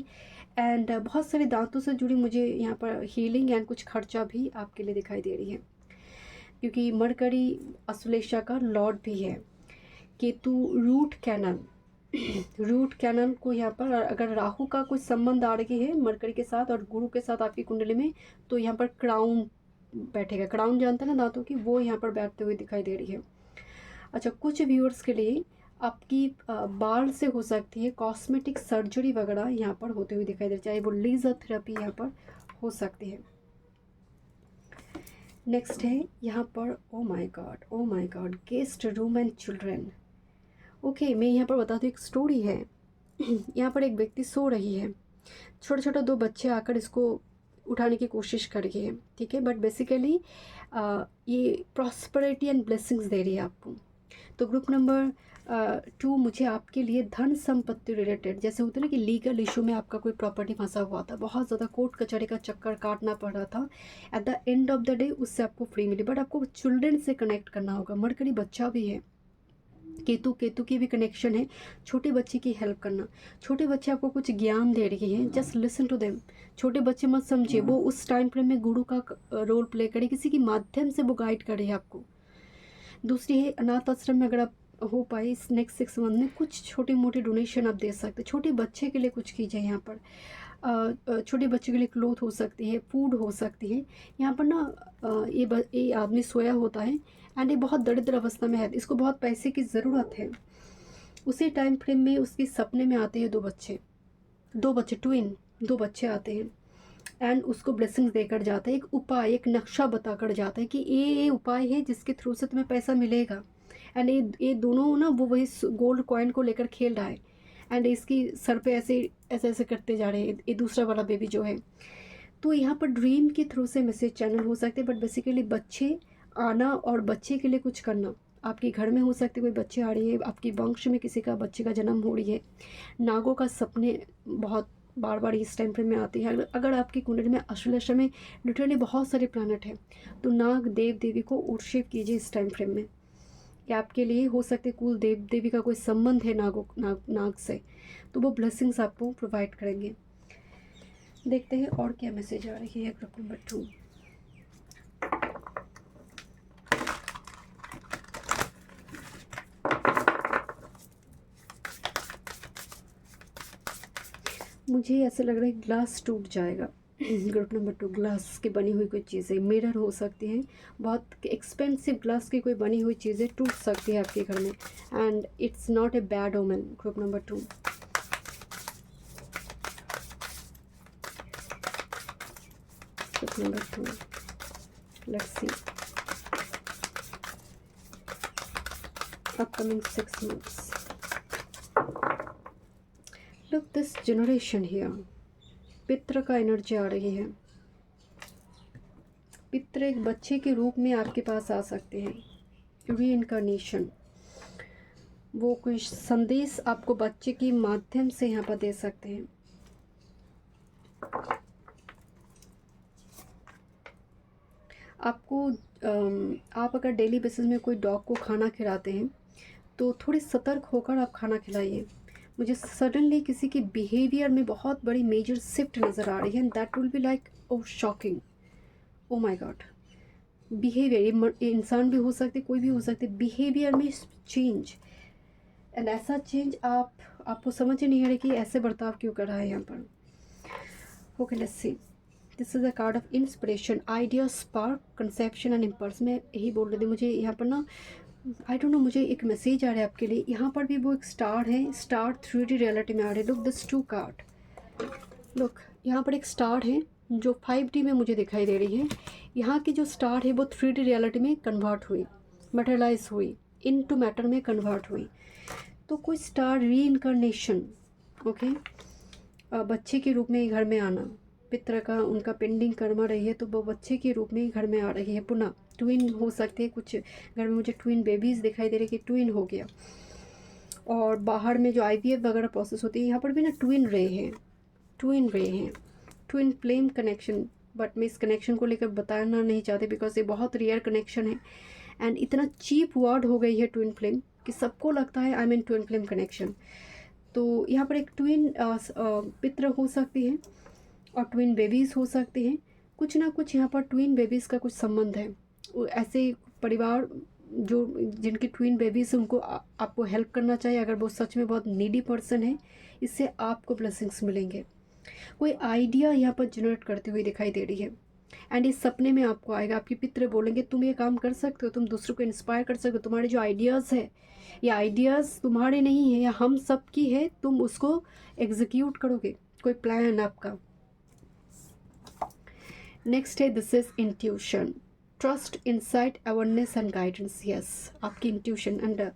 एंड बहुत सारे दांतों से जुड़ी मुझे यहाँ पर हीलिंग एंड कुछ खर्चा भी आपके लिए दिखाई दे रही है, क्योंकि मरकरी अश्लेषा का लॉर्ड भी है। Ketu root canal, root canal को यहाँ पर अगर राहु का कुछ संबंध आ रही है मरकरी के साथ और गुरु के साथ आपकी कुंडली में, तो यहाँ पर क्राउन बैठेगा। क्राउन जानते हैं ना दांतों की, वो यहाँ पर बैठते हुए दिखाई दे रही है। अच्छा, कुछ व्यूअर्स के लिए आपकी बाल से हो सकती है कॉस्मेटिक सर्जरी वगैरह यहाँ पर होते हुए दिखाई दे रही है, चाहे वो लेज़र थेरेपी यहाँ पर हो सकती है। नेक्स्ट है यहाँ पर, oh my God, guest room and children. Okay, मैं यहाँ पर बता दूँ, एक स्टोरी है। यहाँ पर एक व्यक्ति सो रही है, छोटे छोटे 2 बच्चे आकर इसको उठाने की कोशिश कर रही है, ठीक है, बट बेसिकली ये प्रॉस्पेरिटी एंड ब्लेसिंग्स दे रही है आपको। तो ग्रुप नंबर 2, मुझे आपके लिए धन संपत्ति रिलेटेड, जैसे होते हैं ना कि लीगल इशू में आपका कोई प्रॉपर्टी फंसा हुआ था, बहुत ज़्यादा कोर्ट कचहरी का चक्कर काटना पड़ रहा था, at the end of the day उससे आपको फ्री मिली, बट आपको चिल्ड्रन से कनेक्ट करना होगा। मरकरी बच्चा भी है, केतु की भी कनेक्शन है, छोटे बच्चे की हेल्प करना। छोटे बच्चे आपको कुछ ज्ञान दे रहे हैं, जस्ट लिसन टू देम। छोटे बच्चे मत समझिए, वो उस टाइम फ्रेम में गुरु का रोल प्ले करे, किसी के माध्यम से वो गाइड कर रही है आपको। दूसरी है, अनाथ आश्रम में अगर आप हो पाए इस नेक्स्ट 6 मंथ में, कुछ छोटे मोटे डोनेशन आप दे सकते हैं। छोटे बच्चे के लिए कुछ कीजिए यहाँ पर, छोटे बच्चे के लिए क्लोथ हो सकती है, फूड हो सकती है। यहाँ पर ना ये आदमी सोया होता है एंड ये बहुत दरिद्र अवस्था में है, इसको बहुत पैसे की ज़रूरत है। उसी टाइम फ्रेम में उसके सपने में आते हैं 2 बच्चे ट्विन, 2 बच्चे आते हैं एंड उसको ब्लेसिंग्स देकर जाता है, एक उपाय, एक नक्शा बताकर जाता है कि ये उपाय है जिसके थ्रू से तुम्हें पैसा मिलेगा। एंड ये दोनों ना वो वही गोल्ड कॉइन को लेकर खेल रहा है एंड इसकी सर पे ऐसे ऐसे करते जा रहे हैं, ये दूसरा वाला बेबी जो है। तो यहाँ पर ड्रीम के थ्रू से मैसेज चैनल हो सकते हैं, बट बेसिकली बच्चे आना और बच्चे के लिए कुछ करना। आपके घर में हो सकते कोई बच्चे आ रही है, आपकी वंश में किसी का बच्चे का जन्म हो रही है। नागों का सपने बहुत बार बार इस टाइम फ्रेम में आती है। अगर आपकी कुंडली में अश्लेषा में लिटरली बहुत सारे प्लैनेट हैं, तो नाग देव देवी को वर्शिप कीजिए इस टाइम फ्रेम में, कि आपके लिए हो सकते कुल देव देवी का कोई संबंध है नाग से, तो वो ब्लेसिंग्स आपको प्रोवाइड करेंगे। देखते हैं और क्या मैसेज आ रही है ग्रुप नंबर 2। मुझे ऐसा लग रहा है ग्लास टूट जाएगा। ग्रुप नंबर 2, ग्लास की बनी हुई कोई चीज़ें, मिरर हो सकती हैं, बहुत एक्सपेंसिव ग्लास की कोई बनी हुई चीज़ें टूट सकती है आपके घर में, and it's not a bad omen. Group number 2, group number 2, let's see upcoming 6 months। Look this generation here, पितृ का एनर्जी आ रही है। पितृ एक बच्चे के रूप में आपके पास आ सकते हैं, रीइंcarnation। वो कोई संदेश आपको बच्चे के माध्यम से यहाँ पर दे सकते हैं। आपको आप अगर डेली बेसिस में कोई डॉग को खाना खिलाते हैं, तो थोड़ी सतर्क होकर आप खाना खिलाइए। मुझे सडनली किसी की बिहेवियर में बहुत बड़ी मेजर शिफ्ट नज़र आ रही है, and that will be like oh shocking, oh my God. Behaviour, ये इंसान भी हो सकते, कोई भी हो सकते, बिहेवियर में चेंज, एंड ऐसा चेंज आपको समझ ही नहीं आ रही कि ऐसे बर्ताव क्यों कर रहा है यहाँ पर। Okay, let's see. This is a card of inspiration, idea, spark, conception and impulse. मैं यही बोल रही थी, मुझे यहाँ पर ना आई डोंट नो, मुझे एक मैसेज आ रहा है आपके लिए। यहाँ पर भी वो एक स्टार है, स्टार 3D रियलिटी में आ रहे हैं। लुक दिस 2 कार्ड, लुक यहाँ पर एक स्टार है जो 5D में मुझे दिखाई दे रही है। यहाँ की जो स्टार है वो 3D रियलिटी में कन्वर्ट हुई, मटेरियलाइज हुई, इनटू मैटर में कन्वर्ट हुई। तो कोई स्टार री इनकारनेशन, ओके, बच्चे के रूप में घर में आना, पितृ का उनका पेंडिंग कर्म रही है तो वो बच्चे के रूप में घर में आ रही है पुनः। ट्विन हो सकते हैं, कुछ घर में मुझे ट्विन बेबीज़ दिखाई दे रहे कि ट्विन हो गया। और बाहर में जो IVF वगैरह प्रोसेस होती है, यहाँ पर भी ना ट्विन रे हैं, ट्विन रे हैं, ट्विन फ्लेम कनेक्शन। बट मैं इस कनेक्शन को लेकर बताना नहीं चाहती बिकॉज ये बहुत रेयर कनेक्शन है, एंड इतना चीप वर्ड हो गई है ट्विन फ्लेम कि सबको लगता है I mean twin flame connection. तो यहाँ पर एक ट्विन पितृ हो सकती हैं और ट्विन बेबीज़ हो सकते हैं। कुछ ना कुछ यहाँ पर ट्विन बेबीज़ का कुछ संबंध है। ऐसे परिवार जो जिनके ट्विन बेबीज़ हैं उनको आपको हेल्प करना चाहिए अगर वो सच में बहुत नीडी पर्सन है। इससे आपको ब्लेसिंग्स मिलेंगे। कोई आइडिया यहाँ पर जनरेट करती हुई दिखाई दे रही है, एंड इस सपने में आपको आएगा। आपके पितृ बोलेंगे तुम ये काम कर सकते हो, तुम दूसरों को इंस्पायर कर सकते हो, तुम्हारे जो आइडियाज़ है ये आइडियाज़ तुम्हारे नहीं है या हम सब की है, तुम उसको एग्जीक्यूट करोगे, कोई प्लान आपका। नेक्स्ट है this is intuition, trust, insight, awareness and guidance. Yes, आपकी इंट्यूशन एंड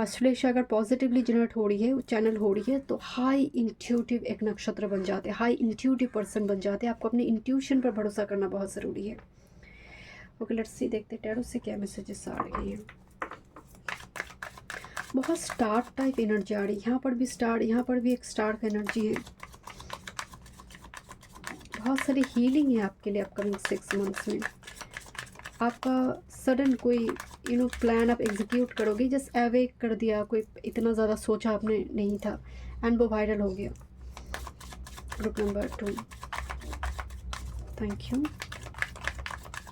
श्लेषा अगर पॉजिटिवली जनरेट हो रही है, चैनल हो रही है, तो हाई इंट्यूटिव एक नक्षत्र बन जाते हैं, हाई इंट्यूटिव पर्सन बन जाते हैं। आपको अपने इंट्यूशन पर भरोसा करना बहुत ज़रूरी है। ओके, लेट्स सी, देखते हैं टैरो से क्या मैसेजेस आ रही हैं। बहुत स्टार टाइप एनर्जी आ रही है, यहाँ पर भी स्टार, यहाँ पर भी एक स्टार का एनर्जी है। बहुत सारी हीलिंग है आपके लिए अपकमिंग 6 मंथ्स में। आपका सडन कोई प्लान आप एग्जीक्यूट करोगे, जस्ट एवे कर दिया, कोई इतना ज़्यादा सोचा आपने नहीं था, एंड वो वायरल हो गया। Group number 2, thank you.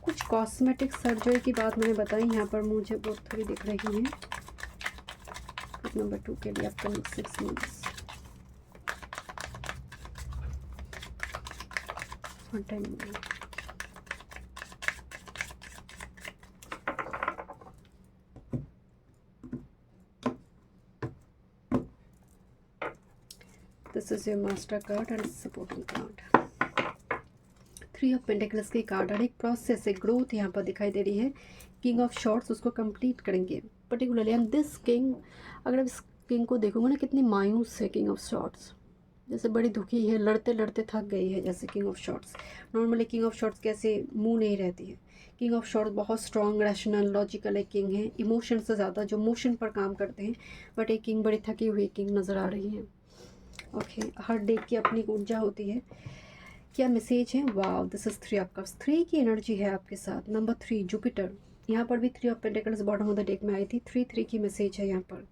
कुछ कॉस्मेटिक सर्जरी की बात मैंने बताई, यहाँ पर मुझे वो थोड़ी दिख रही है। ग्रुप नंबर 2 के लिए upcoming 6 months. One time this is your master card and supporting card. 3 of pentacles की कार्ड और एक प्रोसेस, एक ग्रोथ यहाँ पर दिखाई दे रही है। किंग ऑफ शॉर्ट्स उसको कंप्लीट करेंगे पर्टिकुलरली, एंड दिस किंग, अगर आप इस किंग को देखोगे ना कितनी मायूस है किंग ऑफ शॉर्ट्स, जैसे बड़ी दुखी है, लड़ते लड़ते थक गई है जैसे king of shorts. Normally king of shorts कैसे मुंह नहीं रहती है, किंग ऑफ शॉर्ट्स बहुत स्ट्रॉन्ग, रैशनल, लॉजिकल एक किंग है, इमोशन से ज़्यादा जो मोशन पर काम करते हैं। बट एक किंग बड़ी थकी हुई किंग नज़र आ रही है। ओके, हर डे की अपनी ऊर्जा होती है। क्या मैसेज है? Wow, this is 3 of cups, 3 की एनर्जी है आपके साथ। नंबर 3 जुपिटर, यहाँ पर भी 3 of pentacles bottom of the deck में आई थी। 3 की मैसेज है यहाँ पर।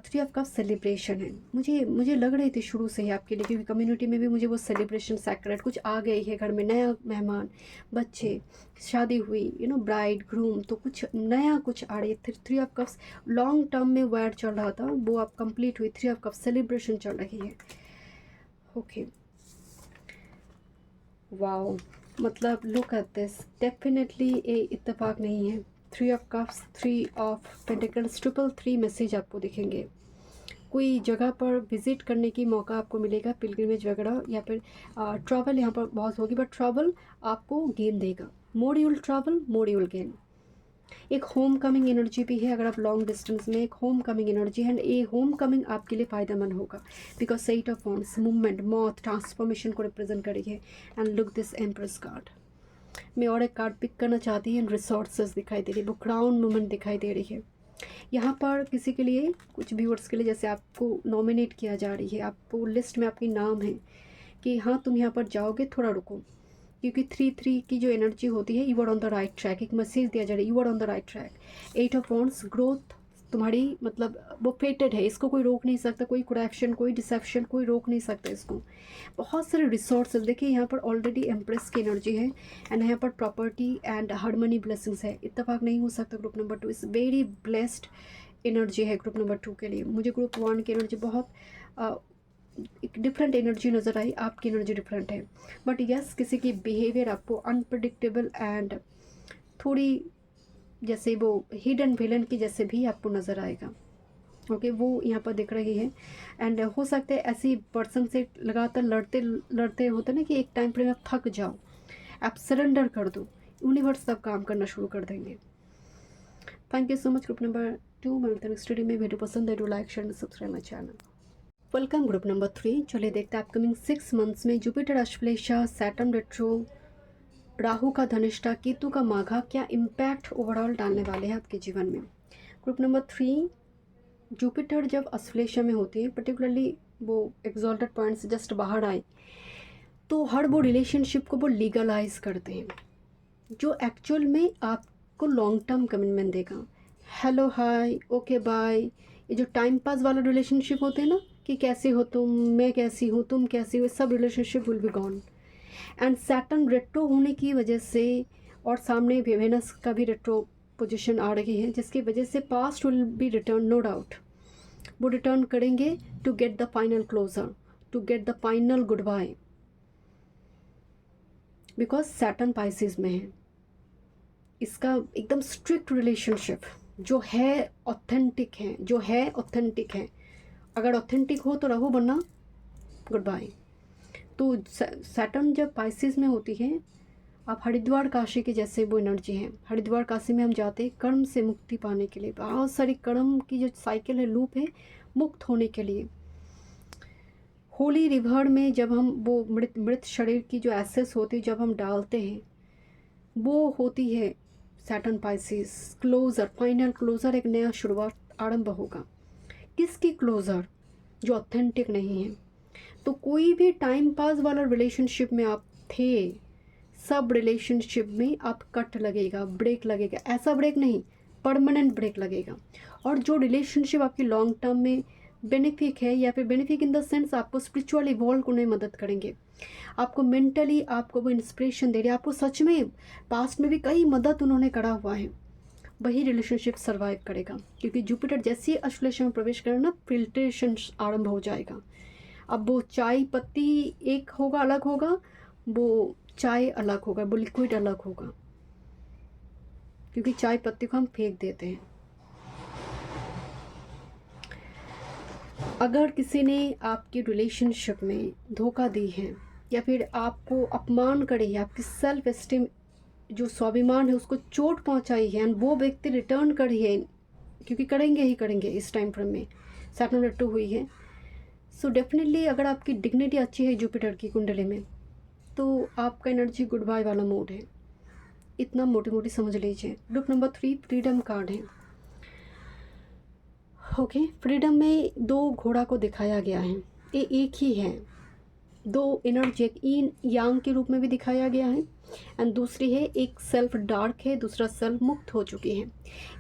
3 ऑफ कप्स सेलिब्रेशन है। मुझे लग रही थी शुरू से ही आपके लिए, क्योंकि कम्युनिटी में भी मुझे वो सेलिब्रेशन सैक्रेड कुछ आ गई है। घर में नया मेहमान, बच्चे, शादी हुई, ब्राइड ग्रूम, तो कुछ नया कुछ आ रही है। 3 ऑफ कप्स लॉन्ग टर्म में वायर चल रहा था, वो अब कंप्लीट हुई। 3 ऑफ कप्स सेलिब्रेशन चल रही है। ओके, वाओ, मतलब लुक एट दिस, डेफिनेटली ये इत्तेफाक नहीं है। 3 of cups, 3 of pentacles, 333 message आपको दिखेंगे। कोई जगह पर विज़िट करने की मौका आपको मिलेगा, पिलग्रिमेज वगैरह, या फिर ट्रैवल यहाँ पर बहुत होगी, बट ट्रैवल आपको गेन देगा। More you will travel, more you will gain. एक होम कमिंग एनर्जी भी है, अगर आप लॉन्ग डिस्टेंस में, एक होम कमिंग एनर्जी है, एंड ये होम कमिंग आपके लिए फ़ायदेमंद होगा बिकॉज 8 ऑफ वॉन्ड्स मूवमेंट, मौत, ट्रांसफॉर्मेशन को रिप्रेजेंट करी है। And look this empress card. मैं और एक कार्ड पिक करना चाहती हूँ, रिसोर्सेज दिखाई दे रही है, वो क्राउन मूवमेंट दिखाई दे रही है। यहाँ पर किसी के लिए, कुछ व्यूअर्स के लिए, जैसे आपको नॉमिनेट किया जा रही है, आपको लिस्ट में आपकी नाम है कि हाँ तुम यहाँ पर जाओगे, थोड़ा रुको, क्योंकि 3 की जो एनर्जी होती है, you are on the right track. एक मैसेज दिया जा रहा है, you are on the right track. 8 of wands, growth, तुम्हारी मतलब वो फेटेड है, इसको कोई रोक नहीं सकता, कोई करप्शन, कोई डिसेप्शन, कोई रोक नहीं सकता इसको। बहुत सारे रिसोर्सेज देखिए यहाँ पर ऑलरेडी एम्प्रेस की एनर्जी है एंड यहाँ पर प्रॉपर्टी एंड हार्मनी ब्लेसिंग्स है। इत्तेफाक नहीं हो सकता। Group number 2 is very blessed energy है ग्रुप नंबर 2 के लिए। मुझे ग्रुप 1 की एनर्जी बहुत एक डिफरेंट एनर्जी नज़र आई, आपकी एनर्जी डिफरेंट है। बट यस, किसी की बिहेवियर आपको अनप्रडिक्टेबल एंड थोड़ी जैसे वो हिडन विलन की जैसे भी आपको नज़र आएगा। ओके, वो यहाँ पर दिख रही है। एंड हो सकता है ऐसी पर्सन से लगातार लड़ते लड़ते होते ना कि एक टाइम पर आप थक जाओ, आप सरेंडर कर दो, यूनिवर्स तब काम करना शुरू कर देंगे। Thank you so much group number 2। मिलते हैं नेक्स्ट वीडियो में। वीडियो पसंद है तो like share and subscribe my channel. Welcome group number 3। चलिए देखते हैं अपकमिंग 6 मंथ्स में Jupiter Ashlesha, Saturn retro, Rahu का धनिष्ठा, केतु का माघा क्या इम्पैक्ट ओवरऑल डालने वाले हैं आपके जीवन में। ग्रुप नंबर 3, जुपिटर जब अश्लेषा में होती है, पर्टिकुलरली वो एक्सॉल्टेड पॉइंट से जस्ट बाहर आए तो हर वो रिलेशनशिप को वो लीगलाइज करते हैं जो एक्चुअल में आपको लॉन्ग टर्म कमिटमेंट देगा। हेलो हाय ओके बाय, ये जो टाइम पास वाला रिलेशनशिप होते हैं ना कि कैसे हो तुम, मैं कैसी हूँ, तुम कैसी हो, सब relationship will be gone. And Saturn retro होने की वजह से और सामने वेनस का भी रेट्रो पोजीशन आ रही है जिसकी वजह से past will be return, no doubt वो रिटर्न करेंगे to get the final closure, to get the final good bye, because Saturn Pisces में है। इसका एकदम स्ट्रिक्ट रिलेशनशिप जो है ऑथेंटिक है, जो है ऑथेंटिक है। अगर ऑथेंटिक हो तो रहो, वरना गुड बाय। तो सैटर्न जब पाइसेस में होती है, आप हरिद्वार काशी के जैसे वो एनर्जी है। हरिद्वार काशी में हम जाते हैं कर्म से मुक्ति पाने के लिए, बहुत सारी कर्म की जो साइकिल है, लूप है, मुक्त होने के लिए। होली रिवर में जब हम वो मृत शरीर की जो एसेस होती है जब हम डालते हैं, वो होती है Saturn Pisces closure, final closure, एक नया शुरुआत आरंभ होगा। किसकी क्लोजर? जो ऑथेंटिक नहीं है। तो कोई भी टाइम पास वाला रिलेशनशिप में आप थे, सब रिलेशनशिप में आप कट लगेगा, ब्रेक लगेगा। ऐसा ब्रेक नहीं, परमानेंट ब्रेक लगेगा। और जो रिलेशनशिप आपकी लॉन्ग टर्म में बेनिफिक है, या फिर बेनिफिक इन द सेंस आपको स्पिरिचुअल इवॉल्व करने में मदद करेंगे, आपको मेंटली आपको वो इंस्पिरेशन दे रहे हैं, आपको सच में पास्ट में भी कई मदद उन्होंने करा हुआ है, वही रिलेशनशिप सर्वाइव करेगा। क्योंकि जुपिटर जैसे ही अश्लेषा में प्रवेश करेगा ना, फिल्ट्रेशन आरंभ हो जाएगा। अब वो चाय पत्ती एक होगा, अलग होगा, वो चाय अलग होगा, वो लिक्विड अलग होगा, क्योंकि चाय पत्ती को हम फेंक देते हैं। अगर किसी ने आपकी रिलेशनशिप में धोखा दी है या फिर आपको अपमान करी है, आपकी सेल्फ एस्टीम जो स्वाभिमान है उसको चोट पहुंचाई है, एंड वो व्यक्ति रिटर्न करी है, क्योंकि करेंगे ही करेंगे इस टाइम फ्रेम में, सैटर्न रेट्रो हुई है। सो डेफिनेटली अगर आपकी डिग्निटी अच्छी है जुपिटर की कुंडली में, तो आपका एनर्जी गुड बाय वाला मोड है। इतना मोटी मोटी समझ लीजिए। ग्रुप नंबर 3 फ्रीडम कार्ड है। ओके, फ्रीडम में 2 घोड़ा को दिखाया गया है, ये एक ही है। 2 एनर्जी, एक इन यांग के रूप में भी दिखाया गया है, एंड दूसरी है एक सेल्फ डार्क है, दूसरा सेल्फ मुक्त हो चुकी है।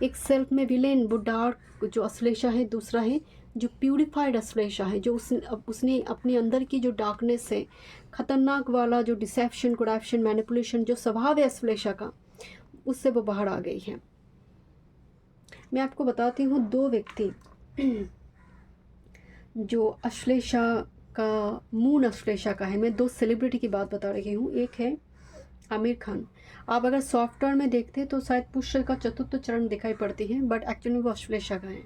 एक सेल्फ में विलेन वो डार्क जो अश्लेषा है, दूसरा है जो प्यूरिफाइड अश्लेषा है, जो उसने अपने अंदर की जो डार्कनेस है, खतरनाक वाला जो डिसेप्शन, करप्शन, मैनिपुलेशन जो स्वभाव है अश्लेषा का, उससे वो बाहर आ गई है। मैं आपको बताती हूँ 2 व्यक्ति जो अश्लेषा का, मून अश्लेषा का है। मैं 2 सेलिब्रिटी की बात बता रही हूँ। एक है आमिर खान। आप अगर सॉफ्टवेयर में देखते तो शायद पुष्य का चतुर्थ चरण दिखाई पड़ती है, बट एक्चुअली वो अश्लेषा का है।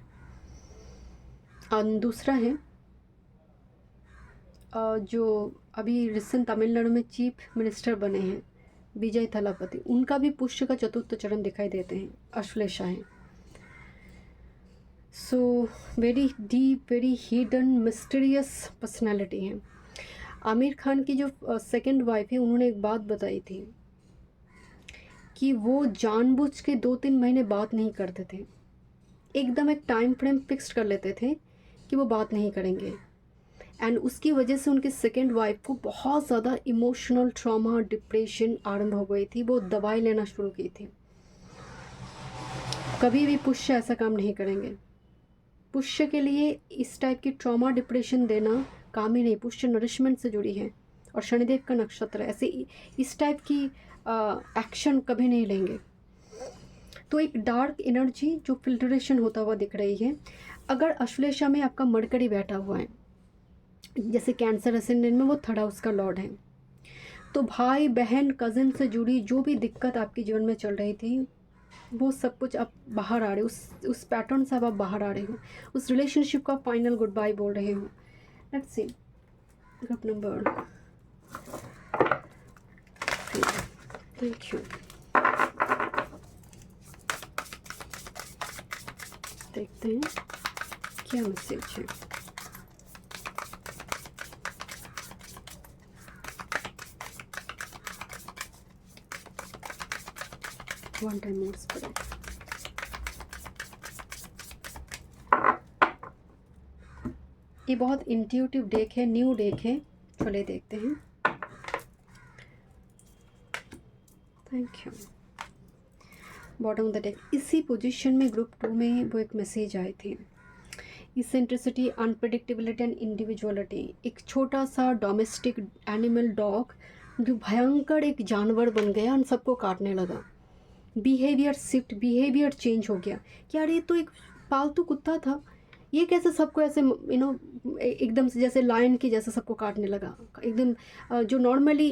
और दूसरा है जो अभी रिसेंट तमिलनाडु में चीफ मिनिस्टर बने हैं, विजय थलापति, उनका भी पुष्य का चतुर्थ चरण दिखाई देते हैं, अश्लेषा है। So very deep, very hidden, mysterious personality है। आमिर खान की जो सेकंड वाइफ है, उन्होंने एक बात बताई थी कि वो जानबूझ के 2-3 महीने बात नहीं करते थे, एकदम एक टाइम फ्रेम फिक्स कर लेते थे कि वो बात नहीं करेंगे, एंड उसकी वजह से उनकी सेकंड वाइफ को बहुत ज़्यादा इमोशनल ट्रॉमा, डिप्रेशन आरंभ हो गई थी। वो दवाई लेना शुरू की थी। कभी भी पुष्य ऐसा काम नहीं करेंगे। पुष्य के लिए इस टाइप की ट्रॉमा डिप्रेशन देना काम ही नहीं। पुष्य नरिशमेंट से जुड़ी है और शनिदेव का नक्षत्र है, ऐसे इस टाइप की एक्शन कभी नहीं लेंगे। तो एक डार्क एनर्जी जो फिल्ट्रेशन होता हुआ दिख रही है। अगर अश्लेषा में आपका मरकरी बैठा हुआ है, जैसे कैंसर असेंडेंट में वो थर्ड हाउस का लॉर्ड है, तो भाई बहन कज़न से जुड़ी जो भी दिक्कत आपके जीवन में चल रही थी वो सब कुछ अब बाहर आ रहे हो, उस पैटर्न से अब आप बाहर आ रहे हो, उस रिलेशनशिप का फाइनल गुड बाय बोल रहे हो। Let's see group number 3। Thank you. देखते हैं क्या मैसेज है। वन टाइम मोड्स पड़े। ये बहुत इंट्यूटिव डेक है, न्यू डेक है, चलिए देखते हैं। Thank you. Bottom of the deck इसी पोजीशन में ग्रुप 2 में वो एक मैसेज आए थे, इसेंट्रिसिटी, अनप्रेडिक्टेबिलिटी एंड इंडिविजुअलिटी। एक छोटा सा डोमेस्टिक एनिमल डॉग जो भयंकर एक जानवर बन गया और सबको काटने लगा। बिहेवियर शिफ्ट, बिहेवियर चेंज हो गया कि यार ये तो एक पालतू कुत्ता था, ये कैसे सबको ऐसे एकदम से जैसे लायन के जैसे सबको काटने लगा। एकदम जो नॉर्मली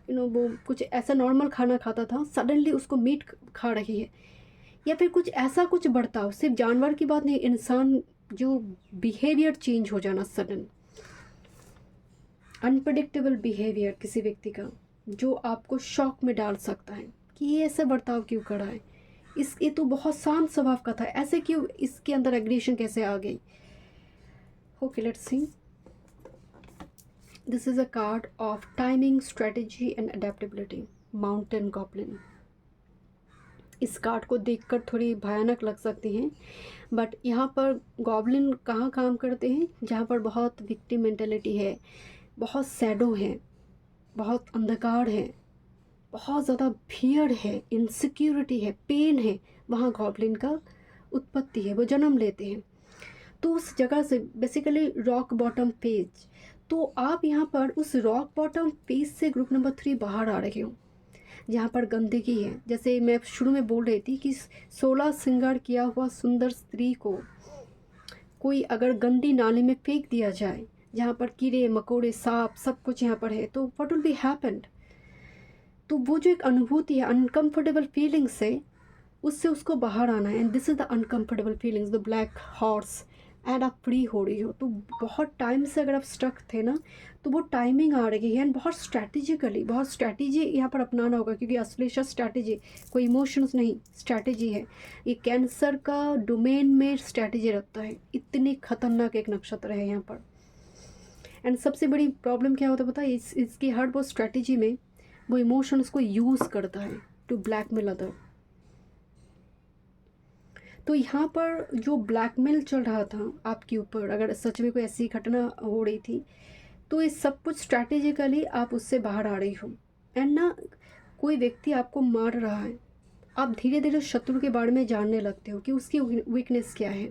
वो कुछ ऐसा नॉर्मल खाना खाता था, सडनली उसको मीट खा रही है। या फिर कुछ ऐसा कुछ बर्ताव, सिर्फ जानवर की बात नहीं, इंसान जो बिहेवियर चेंज हो जाना सडन, अनप्रडिक्टेबल बिहेवियर किसी व्यक्ति का जो आपको शॉक में डाल सकता है कि ये ऐसा बर्ताव क्यों कर रहा है, ये तो बहुत शांत स्वभाव का था, ऐसे क्यों इसके अंदर एग्रेशन कैसे आ गई। Okay let's see. This is a card of timing, strategy and adaptability, mountain goblin. इस कार्ड को देखकर थोड़ी भयानक लग सकती हैं, बट यहाँ पर गॉब्लिन कहाँ काम करते हैं, जहाँ पर बहुत विक्टिम मेंटेलिटी है, बहुत सैडो है, बहुत अंधकार है, बहुत ज़्यादा फियर है, इनसिक्योरिटी है, पेन है, वहाँ गॉब्लिन का उत्पत्ति है, वो जन्म लेते हैं। तो उस जगह से बेसिकली रॉक बॉटम पेज, तो आप यहाँ पर उस रॉक बॉटम पेज से ग्रुप नंबर 3 बाहर आ रहे हो, जहाँ पर गंदगी है। जैसे मैं शुरू में बोल रही थी कि 16 श्रृंगार किया हुआ सुंदर स्त्री को कोई अगर गंदी नाली में फेंक दिया जाए, जहाँ पर कीड़े मकोड़े सांप सब कुछ यहाँ पर है, तो व्हाट विल बी हैपेंड। तो वो जो एक अनुभूति है, अनकंफर्टेबल फीलिंग्स है, उससे उसको बाहर आना है। And this is the uncomfortable feelings, the black horse, and आप फ्री हो रही हो। तो बहुत टाइम से अगर आप स्टक थे ना, तो वो टाइमिंग आ रही है। एंड बहुत स्ट्रैटेजिकली, बहुत स्ट्रैटेजी यहाँ पर अपनाना होगा, क्योंकि अश्लेषा स्ट्रैटेजी, कोई इमोशंस नहीं, स्ट्रैटेजी है। ये कैंसर का डोमेन में स्ट्रैटेजी रखता है, इतनी खतरनाक एक नक्षत्र है यहाँ पर। एंड सबसे बड़ी प्रॉब्लम क्या होता है पता है, इसकी हर वो स्ट्रैटेजी में वो इमोशंस को यूज़ करता है टू ब्लैकमेल अदर। तो यहाँ पर जो ब्लैकमेल चल रहा था आपके ऊपर, अगर सच में कोई ऐसी घटना हो रही थी, तो ये सब कुछ स्ट्रैटेजिकली आप उससे बाहर आ रही हो। एंड ना कोई व्यक्ति आपको मार रहा है, आप धीरे धीरे शत्रु के बारे में जानने लगते हो कि उसकी वीकनेस क्या है।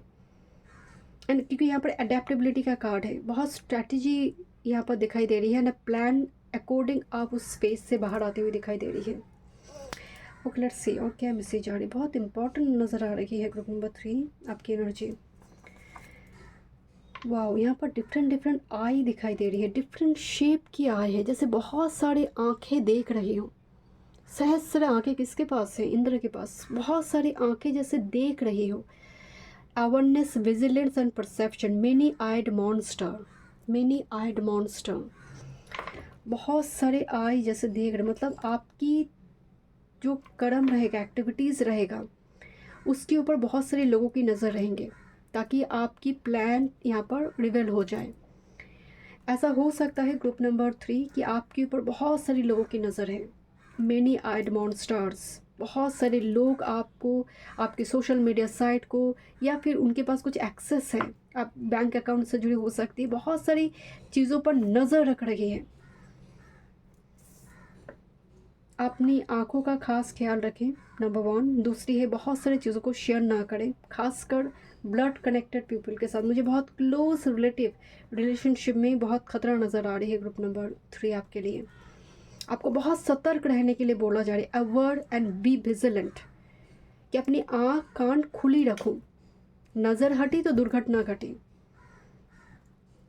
एंड क्योंकि यहाँ पर अडेप्टेबिलिटी का कार्ड है, बहुत स्ट्रैटेजी यहाँ पर दिखाई दे रही है ना, प्लान अकॉर्डिंग आप उस स्पेस से बाहर आते हुए दिखाई दे रही है। ओके लेट्स सी और क्या मैसेज आ रही है। बहुत इंपॉर्टेंट नज़र आ रही है ग्रुप नंबर 3 आपकी एनर्जी। वाओ, यहाँ पर डिफरेंट आई दिखाई दे रही है, डिफरेंट शेप की आई है, जैसे बहुत सारी आंखें देख रही हो। सहस्र आंखें किसके पास है, इंद्र के पास, बहुत सारी आंखें जैसे देख रही हो। Awareness, vigilance and perception, many eyed monster, many eyed monster, बहुत सारे आई जैसे देख रहे, मतलब आपकी जो कर्म रहेगा, एक्टिविटीज़ रहेगा, उसके ऊपर बहुत सारे लोगों की नज़र रहेंगे, ताकि आपकी प्लान यहाँ पर रिवेल हो जाए। ऐसा हो सकता है ग्रुप नंबर 3 कि आपके ऊपर बहुत सारे लोगों की नज़र है, मेनी आइड मॉन्स्टर्स, बहुत सारे लोग आपको, आपके सोशल मीडिया साइट को, या फिर उनके पास कुछ एक्सेस है, आप बैंक अकाउंट से जुड़ी हो सकती है, बहुत सारी चीज़ों पर नज़र रख रही है। अपनी आँखों का खास ख्याल रखें, नंबर 1। दूसरी है बहुत सारी चीज़ों को शेयर ना करें, खासकर ब्लड कनेक्टेड पीपल के साथ, मुझे बहुत क्लोज रिलेशनशिप में बहुत खतरा नज़र आ रही है ग्रुप नंबर 3 आपके लिए। आपको बहुत सतर्क रहने के लिए बोला जा रहा है, अवर्ड एंड बी विजिलेंट, कि अपनी आँख कान खुली रखो, नज़र हटी तो दुर्घटना घटी।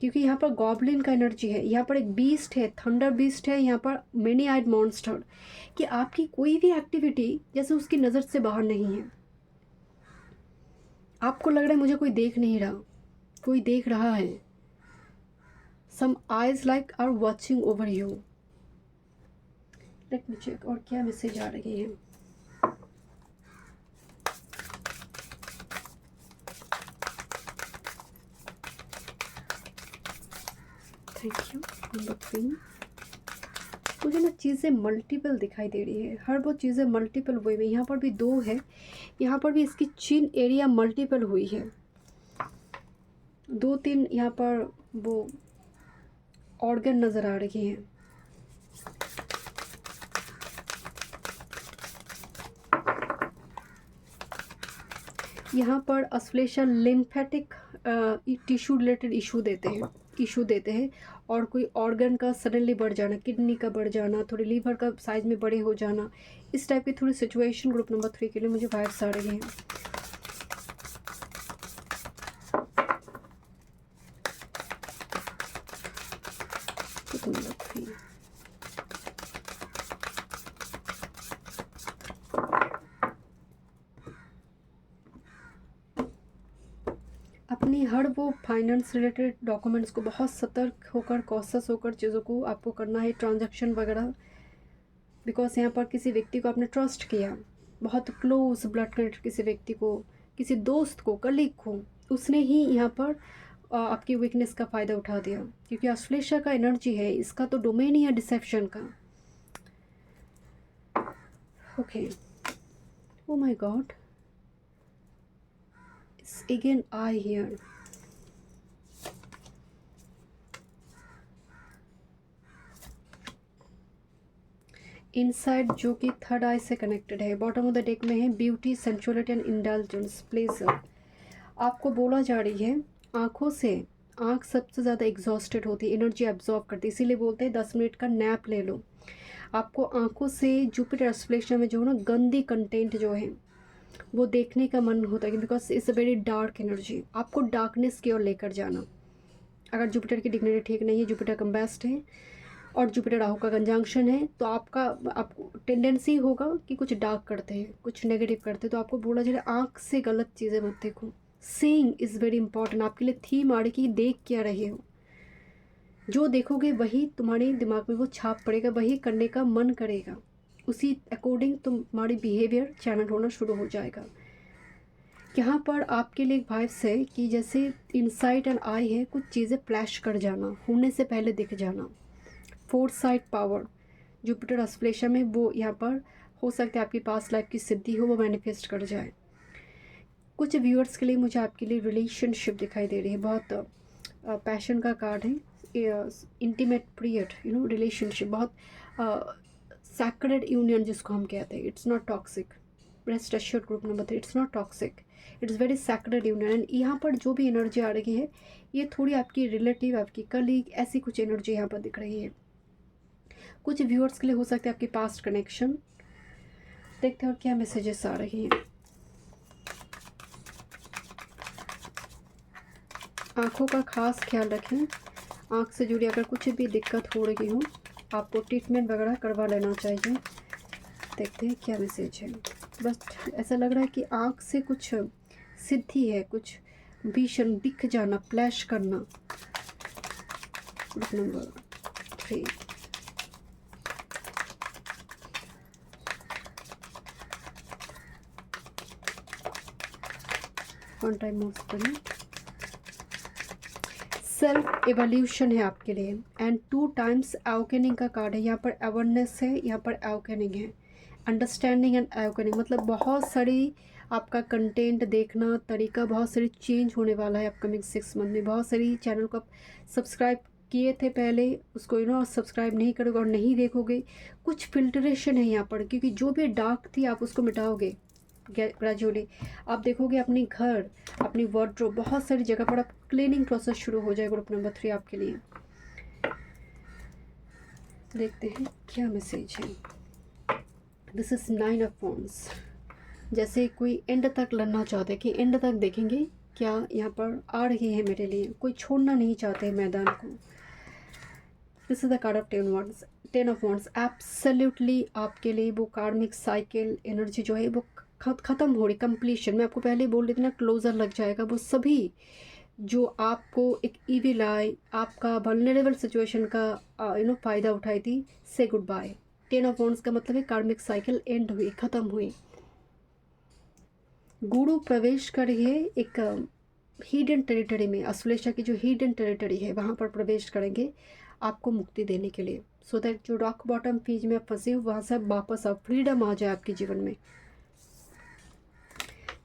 क्योंकि यहाँ पर गॉबलिन का एनर्जी है, यहाँ पर एक बीस्ट है, थंडर बीस्ट है, यहाँ पर मेनी आइड मॉन्स्टर, कि आपकी कोई भी एक्टिविटी जैसे उसकी नज़र से बाहर नहीं है। आपको लग रहा है मुझे कोई देख नहीं रहा, कोई देख रहा है। Some eyes like are watching over you. Let me check और क्या मैसेज आ रही है। Thank you. नंबर 3, मुझे ना चीज़ें मल्टीपल दिखाई दे रही है, हर वो चीज़ें मल्टीपल हुई हुई। यहाँ पर भी 2 है, यहाँ पर भी इसकी चिन एरिया मल्टीपल हुई है, 2-3 यहाँ पर वो ऑर्गन नज़र आ रही हैं। यहाँ पर Ashlesha lymphatic tissue related issue देते हैं और कोई ऑर्गन का सडनली बढ़ जाना, किडनी का बढ़ जाना, थोड़ी लीवर का साइज में बड़े हो जाना, इस टाइप की थोड़ी सिचुएशन ग्रुप नंबर 3 के लिए मुझे वाइब्स आ रही हैं। ग्रुप नंबर 3, अपनी हर वो फाइनेंस रिलेटेड डॉक्यूमेंट्स को बहुत सतर्क होकर, कॉशस होकर चीज़ों को आपको करना है, ट्रांजैक्शन वगैरह। बिकॉज यहाँ पर किसी व्यक्ति को आपने ट्रस्ट किया, बहुत क्लोज ब्लड कनेक्ट किसी व्यक्ति को, किसी दोस्त को, कलीग को, उसने ही यहाँ पर आपकी वीकनेस का फ़ायदा उठा दिया। क्योंकि अश्लेषा का एनर्जी है, इसका तो डोमेन ही है डिसेप्शन का। Okay, oh my God, it's again I hear. Inside जो कि थर्ड आई से कनेक्टेड है, बॉटम ऑफ द डेक में है ब्यूटी, सेंचुअलिटी एंड इंडल्जेंस, प्लेजर। आपको बोला जा रही है आँखों से, आँख सबसे ज़्यादा एग्जॉस्टेड होती है, एनर्जी एब्जॉर्ब करती है, इसीलिए बोलते हैं 10 मिनट का नैप ले लो। आपको आँखों से जुपिटर एस्ट्रेलेशन में जो है ना गंदी कंटेंट जो है वो देखने का मन होता है, because it's a very dark energy. आपको डार्कनेस की ओर लेकर जाना। अगर जुपिटर की डिग्निटी ठीक नहीं है, जुपिटर कंबेस्ट है और जुपिटर राहु का कंजंक्शन है, तो आपको टेंडेंसी होगा कि कुछ डार्क करते हैं, कुछ नेगेटिव करते हैं। तो आपको बोला जाए आँख से गलत चीज़ें मत देखो। Seeing is very important. आपके लिए थीम आ रही कि देख क्या रहे हो, जो देखोगे वही तुम्हारे दिमाग में वो छाप पड़ेगा, वही करने का मन करेगा, उसी अकॉर्डिंग तुम्हारी बिहेवियर चैनल होना शुरू हो जाएगा। यहाँ पर आपके लिए एक वाइब्स है कि जैसे इनसाइट एंड आई है, कुछ चीज़ें फ्लैश कर जाना, होने से पहले दिख जाना। फोर्थ साइड पावर जुपिटर एस्ट्रेलेशन में वो यहाँ पर हो सकता है आपकी पास्ट लाइफ की सिद्धि हो, वो मैनिफेस्ट कर जाए। कुछ व्यूअर्स के लिए मुझे आपके लिए रिलेशनशिप दिखाई दे रही है, बहुत पैशन का कार्ड है, इंटीमेट पीरियड, रिलेशनशिप, बहुत सैक्रेड यूनियन जिसको हम कहते हैं। It's not toxic, rest assured group number 3, it's not toxic, it's very sacred union. And यहाँ पर जो भी एनर्जी आ रही है ये थोड़ी आपकी रिलेटिव, आपकी कलीग, ऐसी कुछ एनर्जी यहाँ पर दिख रही है। कुछ व्यूअर्स के लिए हो सकता है आपकी पास्ट कनेक्शन। देखते हैं और क्या मैसेजेस आ रही हैं। आँखों का खास ख्याल रखें, आँख से जुड़ी अगर कुछ भी दिक्कत हो रही हो आपको ट्रीटमेंट वगैरह करवा लेना चाहिए। देखते हैं क्या मैसेज है। बस ऐसा लग रहा है कि आँख से कुछ सिद्धि है, कुछ विजन दिख जाना, फ्लैश करना। Group number 3, one time move करें। सेल्फ एवोल्यूशन है आपके लिए एंड 2 टाइम्स अवेकनिंग का कार्ड है। यहाँ पर अवेयरनेस है, यहाँ पर अवेकनिंग है, अंडरस्टैंडिंग एंड अवेकनिंग। मतलब बहुत सारी आपका कंटेंट देखना तरीका बहुत सारी चेंज होने वाला है अपकमिंग 6 मंथ में। बहुत सारी चैनल को आप सब्सक्राइब किए थे पहले, उसको सब्सक्राइब नहीं करोगे और नहीं देखोगे। कुछ फिल्ट्रेशन है यहाँ पर, क्योंकि जो भी डार्क थी आप उसको मिटाओगे, ग्रेजुअली आप देखोगे अपनी घर, अपनी वार्डरोब, बहुत सारी जगह पर आप क्लीनिंग प्रोसेस शुरू हो जाए ग्रुप नंबर 3 आपके लिए। देखते हैं क्या मैसेज है। This is 9 of wands. जैसे कोई एंड तक लड़ना चाहते कि एंड तक देखेंगे क्या यहाँ पर आ रही है मेरे लिए, कोई छोड़ना नहीं चाहते मैदान को। This is the card of 10 of wands. Absolutely आपके लिए वो कार्मिक साइकिल एनर्जी जो है वो ख़त्म हो रही, कंप्लीशन। मैं आपको पहले बोल रही थी ना, क्लोजर लग जाएगा। वो सभी जो आपको एक ईविल आई, आपका वल्नरेबल सिचुएशन का फ़ायदा उठाई थी, से गुड बाय। 10 ऑफ वॉन्ड्स का मतलब है कार्मिक साइकिल एंड हुई, ख़त्म हुई। गुरु प्रवेश कर रही है एक हिडन टेरिटरी में। अश्लेषा की जो हिडन टेरिटरी है वहाँ पर प्रवेश करेंगे आपको मुक्ति देने के लिए, सो दैट जो रॉक बॉटम फीज में आप फंसे हो वहाँ से वापस आप फ्रीडम आ जाए आपके जीवन में।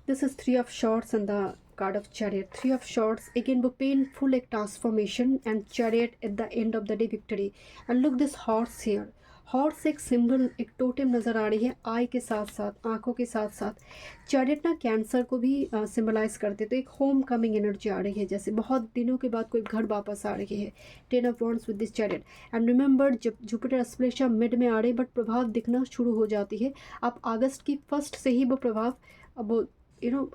This is 3 of shorts and the card of chariot. 3 of shorts again वो पेनफुल एक transformation and chariot at the end of the day victory. And look this horse here. Horse एक सिंबल, एक totem नज़र आ रही है, आई के साथ साथ, आंखों के साथ साथ। चैरियट ना कैंसर को भी सिंबलाइज करते, तो एक होम कमिंग एनर्जी आ रही है, जैसे बहुत दिनों के बाद कोई घर वापस आ रही है। 10 of wands with this chariot. And remember जब जुपिटर अश्लेषा मिड में आ रही, बट प्रभाव दिखना शुरू हो जाती है। आप अगस्त की 1 से ही वो प्रभाव अब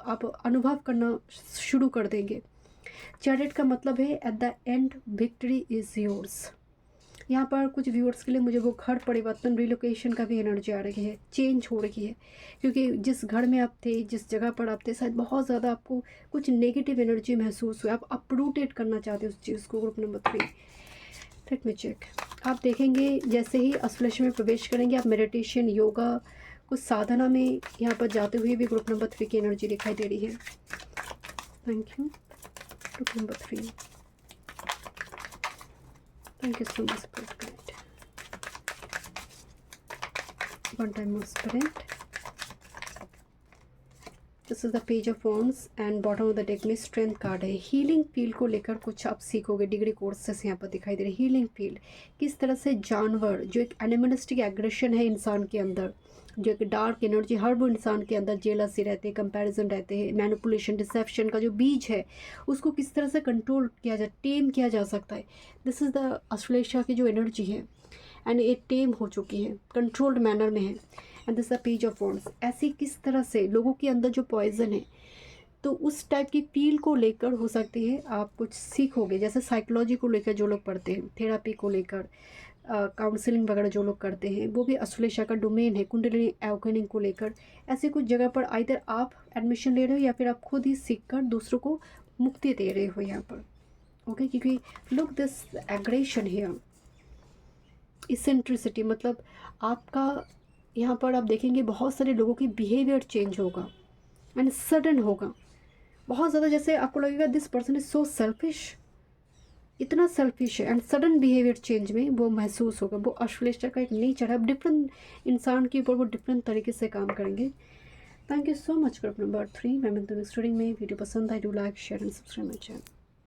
आप अनुभव करना शुरू कर देंगे। चैरियट का मतलब है at the end victory is yours. यहाँ पर कुछ व्यूअर्स के लिए मुझे वो घर परिवर्तन, रिलोकेशन का भी एनर्जी आ रही है, चेंज हो रही है। क्योंकि जिस घर में आप थे, जिस जगह पर आप थे, शायद बहुत ज़्यादा आपको कुछ नेगेटिव एनर्जी महसूस हुई, आप अपरूटेड करना चाहते हो उस चीज़ को। Group number 3, let me check. आप देखेंगे जैसे ही अश्लेषा में प्रवेश करेंगे आप मेडिटेशन, योगा, कुछ साधना में यहाँ पर जाते हुए भी ग्रुप नंबर 3 की एनर्जी दिखाई दे रही है। Thank you. Group number 3, thank you so much, Spirit Guide. One time more, Spirit. This is the Page of Wands and bottom of the deck में स्ट्रेंथ कार्ड है। हीलिंग फील्ड को लेकर कुछ आप सीखोगे, डिग्री कोर्सेस यहाँ पर दिखाई दे रहे हैं। हीलिंग फील्ड किस तरह से जानवर, जो एक एनिमलिस्टिक एग्रेशन है इंसान के अंदर, जो एक डार्क एनर्जी हर वो इंसान के अंदर, जेलसी रहते हैं, कंपैरिजन रहते हैं, मैनिपुलेशन, डिसेप्शन का जो बीज है उसको किस तरह से कंट्रोल किया जाए, टेम किया जा सकता है। दिस इज़ द अश्लेषा की जो एनर्जी है एंड ये टेम हो चुकी है, कंट्रोल्ड मैनर में है। And this the page of wands. ऐसी किस तरह से लोगों के अंदर जो पॉइजन है, तो उस टाइप की फील को लेकर हो सकती है आप कुछ सीखोगे। जैसे साइकोलॉजी को लेकर जो लोग पढ़ते हैं, थेरापी को लेकर, काउंसलिंग वगैरह जो लोग करते हैं, वो भी अश्लेषा का डोमेन है। कुंडलिनी अवेकनिंग को लेकर ऐसे कुछ जगह पर आइदर आप एडमिशन ले रहे हो या फिर आप खुद ही सीख कर दूसरों को मुक्ति दे रहे हो यहाँ पर। ओके, क्योंकि look this aggression here, eccentricity, मतलब आपका यहाँ पर आप देखेंगे बहुत सारे लोगों की बिहेवियर चेंज होगा एंड सडन होगा बहुत ज़्यादा। जैसे आपको लगेगा this person is so selfish, इतना सेल्फिश है, एंड सडन बिहेवियर चेंज में वो महसूस होगा। वो अश्लेषा का एक नेचर है, डिफरेंट इंसान के ऊपर वो डिफरेंट तरीके से काम करेंगे। Thank you so much group number 3। मैं मिलती हूँ नेक्स्ट रीडिंग में। वीडियो पसंद आए, do like, share and subscribe my channel.